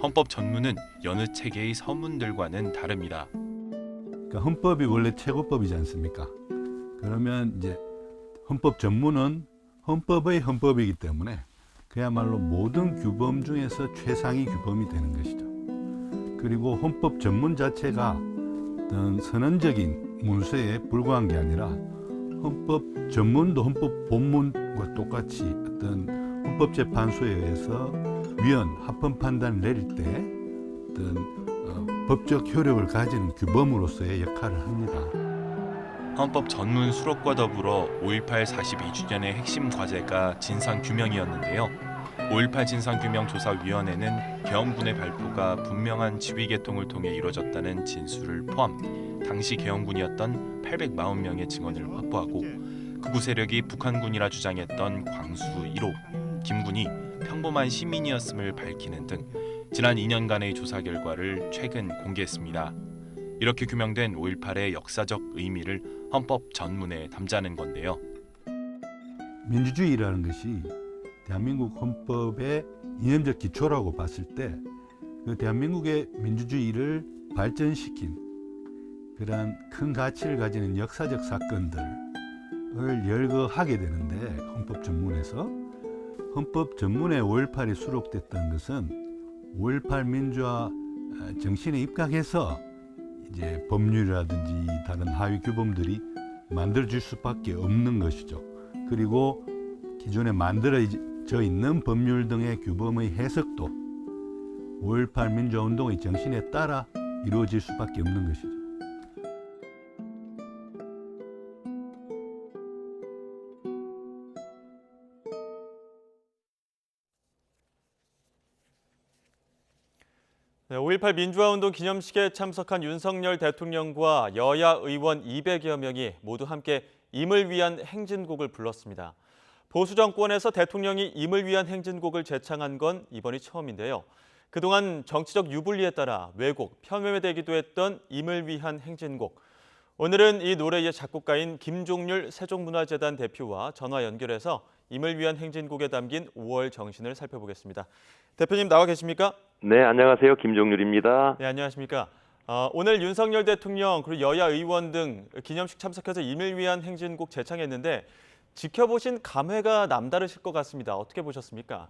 헌법 전문은 여느 체계의 서문들과는 다릅니다. 그러니까 헌법이 원래 최고법이지 않습니까? 그러면 이제 헌법 전문은 헌법의 헌법이기 때문에 그야말로 모든 규범 중에서 최상위 규범이 되는 것이죠. 그리고 헌법 전문 자체가 어떤 선언적인 문서에 불과한 게 아니라 헌법 전문도 헌법 본문과 똑같이 어떤 헌법재판소에 의해서 위헌, 합헌 판단을 내릴 때 어떤 법적 효력을 가지는 규범으로서의 역할을 합니다. 헌법 전문 수록과 더불어 5.18 42주년의 핵심 과제가 진상규명이었는데요. 5.18 진상규명조사위원회는 계엄군의 발표가 분명한 지휘계통을 통해 이루어졌다는 진술을 포함 당시 계엄군이었던 840명의 증언을 확보하고 극우 세력이 북한군이라 주장했던 광수 1호, 김군이 평범한 시민이었음을 밝히는 등 지난 2년간의 조사 결과를 최근 공개했습니다. 이렇게 규명된 5.18의 역사적 의미를 헌법 전문에 담자는 건데요. 민주주의라는 것이 대한민국 헌법의 이념적 기초라고 봤을 때 그 대한민국의 민주주의를 발전시킨 그러한 큰 가치를 가지는 역사적 사건들을 열거하게 되는데 헌법 전문에서 헌법 전문에 5.18이 수록됐던 것은 5.18 민주화 정신에 입각해서 이제 법률이라든지 다른 하위 규범들이 만들어질 수밖에 없는 것이죠. 그리고 기존에 만들어져 있는 법률 등의 규범의 해석도 5.18 민주화운동의 정신에 따라 이루어질 수밖에 없는 것이죠. 네, 5.18 민주화운동 기념식에 참석한 윤석열 대통령과 여야 의원 200여 명이 모두 함께 임을 위한 행진곡을 불렀습니다. 보수 정권에서 대통령이 임을 위한 행진곡을 제창한 건 이번이 처음인데요. 그동안 정치적 유불리에 따라 왜곡, 폄훼되기도 했던 임을 위한 행진곡. 오늘은 이 노래의 작곡가인 김종률 세종문화재단 대표와 전화 연결해서 임을 위한 행진곡에 담긴 5월 정신을 살펴보겠습니다. 대표님 나와 계십니까? 네, 안녕하세요. 김종률입니다. 네, 안녕하십니까? 오늘 윤석열 대통령 그리고 여야 의원 등 기념식 참석해서 임을 위한 행진곡 제창했는데 지켜보신 감회가 남다르실 것 같습니다. 어떻게 보셨습니까?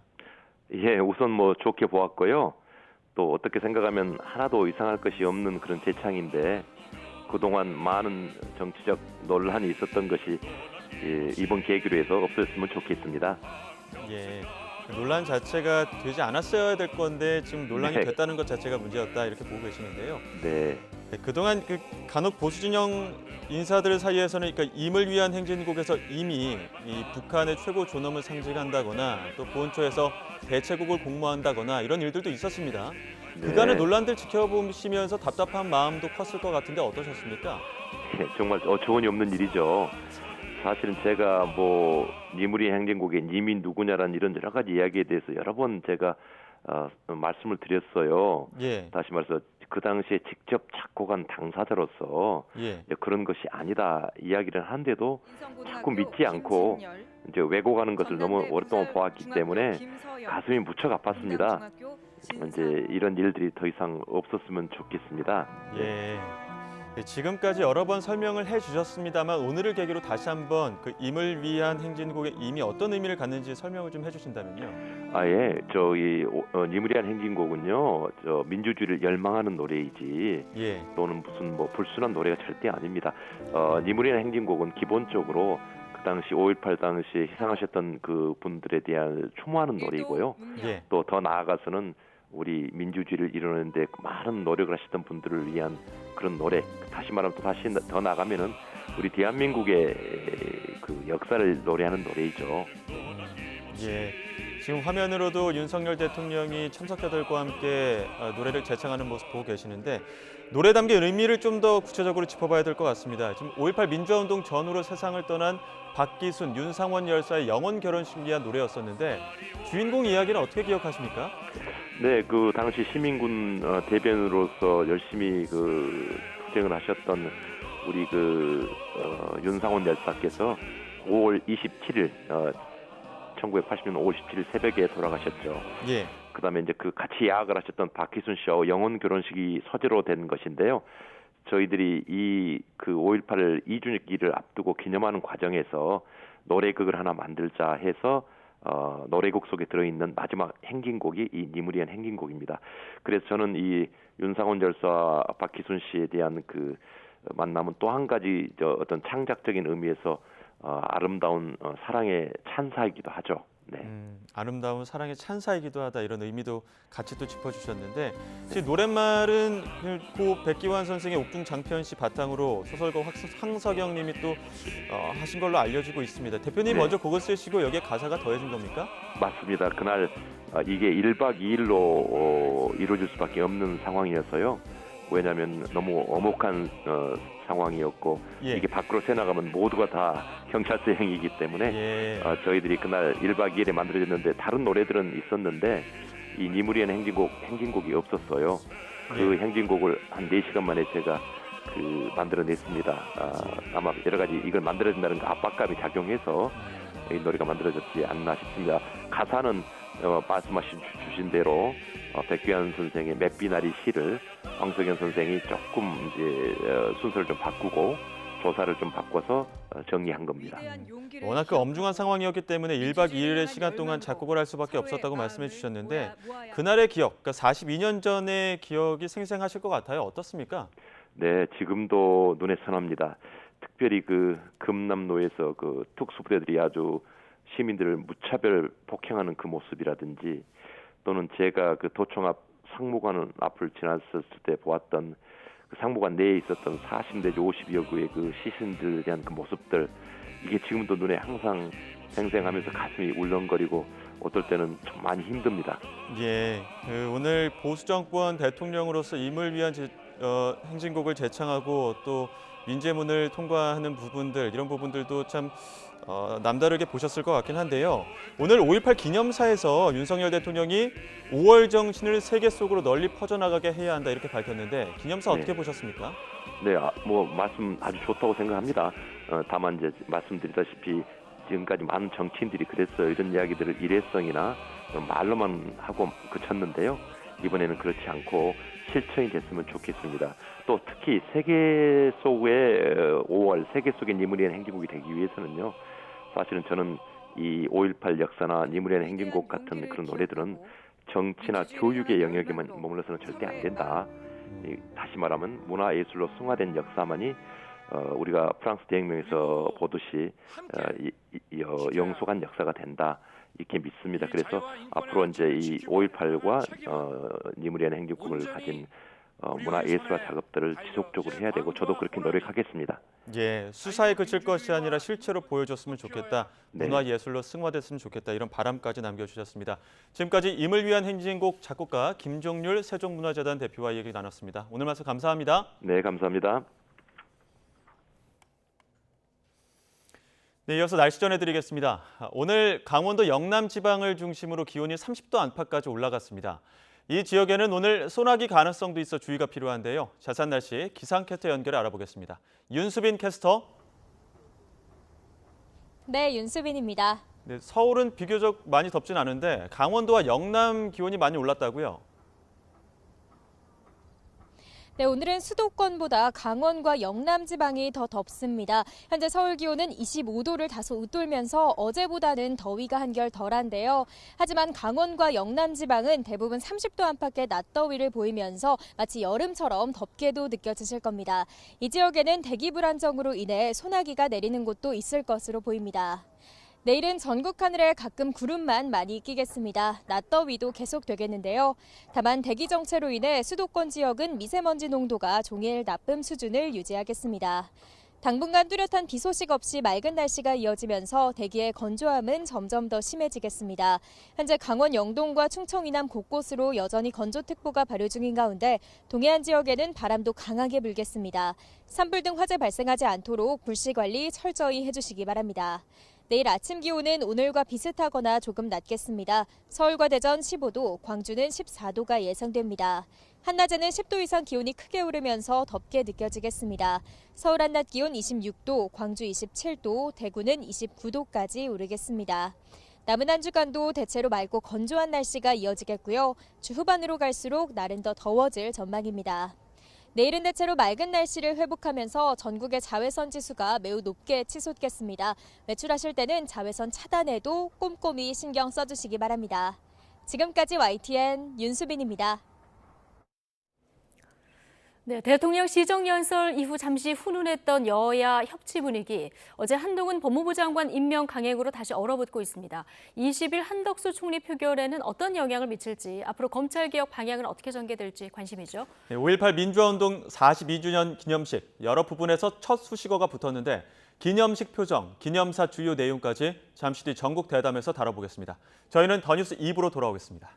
예, 우선 좋게 보았고요. 또 어떻게 생각하면 하나도 이상할 것이 없는 그런 제창인데 그동안 많은 정치적 논란이 있었던 것이 이번 계기로 해서 없었으면 좋겠습니다. 예, 논란 자체가 되지 않았어야 될 건데 지금 논란이 네. 됐다는 것 자체가 문제였다 이렇게 보고 계시는데요. 네. 그동안 간혹 보수 진영 인사들 사이에서는 그러니까 임을 위한 행진곡에서 이미 이 북한의 최고 존엄을 상징한다거나 또 보훈처에서 대체국을 공모한다거나 이런 일들도 있었습니다. 네. 그간의 논란들 지켜보시면서 답답한 마음도 컸을 것 같은데 어떠셨습니까? 예, 정말 어처구니 없는 일이죠. 사실은 제가 임을 위한 행진곡의 님이 누구냐라는 이런 여러 가지 이야기에 대해서 여러 번 제가 말씀을 드렸어요. 예. 다시 말해서 그 당시에 직접 작곡한 당사자로서 예. 그런 것이 아니다 이야기를 하는데도 자꾸 믿지 않고 이제 왜곡하는 것을 너무 오랫동안 보았기 때문에 가슴이 무척 아팠습니다. 이제 이런 일들이 더 이상 없었으면 좋겠습니다. 예. 네, 지금까지 여러 번 설명을 해주셨습니다만 오늘을 계기로 다시 한번 그 임을 위한 행진곡의 임이 어떤 의미를 갖는지 설명을 좀 해주신다면요. 아예 저희 임을 위한 행진곡은요, 저 민주주의를 열망하는 노래이지 예. 또는 무슨 뭐 불순한 노래가 절대 아닙니다. 임을 위한 행진곡은 기본적으로 그 당시 5.18 당시에 희생하셨던 그 분들에 대한 추모하는 노래이고요. 예. 또 더 나아가서는 우리 민주주의를 이루는데 많은 노력을 하셨던 분들을 위한 그런 노래. 다시 말하면 또 다시 더 나가면은 우리 대한민국의 그 역사를 노래하는 노래이죠. 예. 지금 화면으로도 윤석열 대통령이 참석자들과 함께 노래를 재창하는 모습 보고 계시는데 노래 담긴 의미를 좀 더 구체적으로 짚어봐야 될 것 같습니다. 지금 5.18 민주화운동 전후로 세상을 떠난 박기순, 윤상원 열사의 영혼 결혼식을 위한 노래였었는데 주인공 이야기는 어떻게 기억하십니까? 네, 그 당시 시민군 대변으로서 열심히 그 투쟁을 하셨던 우리 윤상원 열사께서 5월 27일 1980년 5월 17일 새벽에 돌아가셨죠. 예. 그다음에 이제 그 같이 야학을 하셨던 박기순 씨와 영혼 결혼식이 서재로 된 것인데요. 저희들이 이 그 5.18 2주기를 앞두고 기념하는 과정에서 노래극을 하나 만들자 해서 노래곡 속에 들어있는 마지막 행진곡이 이 님을 위한 행진곡입니다. 그래서 저는 이 윤상원 열사와 박기순 씨에 대한 그 만남은 또 한 가지 어떤 창작적인 의미에서 아름다운 사랑의 찬사이기도 하죠. 네. 아름다운 사랑의 찬사이기도 하다 이런 의미도 같이 또 짚어주셨는데 지금 노랫말은 고 백기환 선생의 옥중 장편 씨 바탕으로 소설가 황석영 님이 또 하신 걸로 알려지고 있습니다. 대표님 네. 먼저 곡을 쓰시고 여기에 가사가 더해진 겁니까? 맞습니다. 그날 이게 1박 2일로 이루어질 수밖에 없는 상황이어서요. 왜냐하면 너무 엄혹한 상황이었고 예. 이게 밖으로 새나가면 모두가 다 경찰서행이기 때문에 예. 저희들이 그날 1박 2일에 만들어졌는데 다른 노래들은 있었는데 이 님을 위한 행진곡이 없었어요. 그 행진곡을 한 4시간 만에 제가 만들어냈습니다. 아마 여러 가지 이걸 만들어진다는 그 압박감이 작용해서 이 노래가 만들어졌지 않나 싶습니다. 가사는 말씀하신 대로 백귀환 선생의 맵비나리 시를 황석영 선생이 조금 이제 순서를 좀 바꾸고 조사를 좀 바꿔서 정리한 겁니다. 워낙 그 엄중한 상황이었기 때문에 1박 2일의 시간 동안 작곡을 할 수밖에 없었다고 말씀해 주셨는데 그날의 기억, 그러니까 42년 전의 기억이 생생하실 것 같아요. 어떻습니까? 네, 지금도 눈에 선합니다. 특별히 그 금남로에서 그 특수부대들이 아주 시민들을 무차별 폭행하는 그 모습이라든지 또는 제가 그 도청 앞 상무관 앞을 지났을 때 보았던 그 상무관 내에 있었던 40 내지 50여 구의 그 시신들에 대한 그 모습들 이게 지금도 눈에 항상 생생하면서 가슴이 울렁거리고 어떨 때는 좀 많이 힘듭니다. 예, 오늘 보수 정권 대통령으로서 임을 위한 행진곡을 재창하고 또 민재문을 통과하는 부분들 이런 부분들도 참 남다르게 보셨을 것 같긴 한데요. 오늘 5.18 기념사에서 윤석열 대통령이 5월 정신을 세계 속으로 널리 퍼져나가게 해야 한다 이렇게 밝혔는데 기념사 어떻게 보셨습니까? 네, 뭐 말씀 아주 좋다고 생각합니다. 다만 이제 말씀드리다시피 지금까지 많은 정치인들이 그랬어요. 이런 이야기들을 일회성이나 말로만 하고 그쳤는데요. 이번에는 그렇지 않고 실천이 됐으면 좋겠습니다. 또 특히 세계 속의 5월 세계 속의 님을 위한 행진곡이 되기 위해서는요. 사실은 저는 이 5.18 역사나 님을 위한 행진곡 같은 그런 노래들은 정치나 교육의 영역에만 머물러서는 절대 안 된다. 다시 말하면 문화예술로 승화된 역사만이 우리가 프랑스 대혁명에서 보듯이 영속한 역사가 된다. 이렇게 믿습니다. 그래서 앞으로 이제 이 5.18과 님을 위한 행진곡을 가진 문화예술화 작업들을 지속적으로 해야 되고 저도 그렇게 노력하겠습니다. 예, 수사에 그칠 것이 아니라 실체로 보여줬으면 좋겠다. 네. 문화예술로 승화됐으면 좋겠다. 이런 바람까지 남겨주셨습니다. 지금까지 임을 위한 행진곡 작곡가 김종률 세종문화재단 대표와 얘기 나눴습니다. 오늘 말씀 감사합니다. 네, 감사합니다. 네, 이어서 날씨 전해드리겠습니다. 오늘 강원도 영남 지방을 중심으로 기온이 30도 안팎까지 올라갔습니다. 이 지역에는 오늘 소나기 가능성도 있어 주의가 필요한데요. 자세한 날씨 기상캐스터 연결해 알아보겠습니다. 윤수빈 캐스터. 네, 윤수빈입니다. 네, 서울은 비교적 많이 덥진 않은데 강원도와 영남 기온이 많이 올랐다고요? 네, 오늘은 수도권보다 강원과 영남 지방이 더 덥습니다. 현재 서울 기온은 25도를 다소 웃돌면서 어제보다는 더위가 한결 덜한데요. 하지만 강원과 영남 지방은 대부분 30도 안팎의 낮더위를 보이면서 마치 여름처럼 덥게도 느껴지실 겁니다. 이 지역에는 대기 불안정으로 인해 소나기가 내리는 곳도 있을 것으로 보입니다. 내일은 전국 하늘에 가끔 구름만 많이 끼겠습니다. 낮더위도 계속되겠는데요. 다만 대기 정체로 인해 수도권 지역은 미세먼지 농도가 종일 나쁨 수준을 유지하겠습니다. 당분간 뚜렷한 비 소식 없이 맑은 날씨가 이어지면서 대기의 건조함은 점점 더 심해지겠습니다. 현재 강원 영동과 충청 이남 곳곳으로 여전히 건조특보가 발효 중인 가운데 동해안 지역에는 바람도 강하게 불겠습니다. 산불 등 화재 발생하지 않도록 불씨 관리 철저히 해주시기 바랍니다. 내일 아침 기온은 오늘과 비슷하거나 조금 낮겠습니다. 서울과 대전 15도, 광주는 14도가 예상됩니다. 한낮에는 10도 이상 기온이 크게 오르면서 덥게 느껴지겠습니다. 서울 한낮 기온 26도, 광주 27도, 대구는 29도까지 오르겠습니다. 남은 한 주간도 대체로 맑고 건조한 날씨가 이어지겠고요. 주 후반으로 갈수록 날은 더 더워질 전망입니다. 내일은 대체로 맑은 날씨를 회복하면서 전국의 자외선 지수가 매우 높게 치솟겠습니다. 외출하실 때는 자외선 차단에도 꼼꼼히 신경 써주시기 바랍니다. 지금까지 YTN 윤수빈입니다. 네, 대통령 시정연설 이후 잠시 훈훈했던 여야 협치 분위기. 어제 한동훈 법무부 장관 임명 강행으로 다시 얼어붙고 있습니다. 20일 한덕수 총리 표결에는 어떤 영향을 미칠지, 앞으로 검찰개혁 방향은 어떻게 전개될지 관심이죠. 네, 5.18 민주화운동 42주년 기념식 여러 부분에서 첫 수식어가 붙었는데 기념식 표정, 기념사 주요 내용까지 잠시 뒤 전국 대담에서 다뤄보겠습니다. 저희는 더 뉴스 2부로 돌아오겠습니다.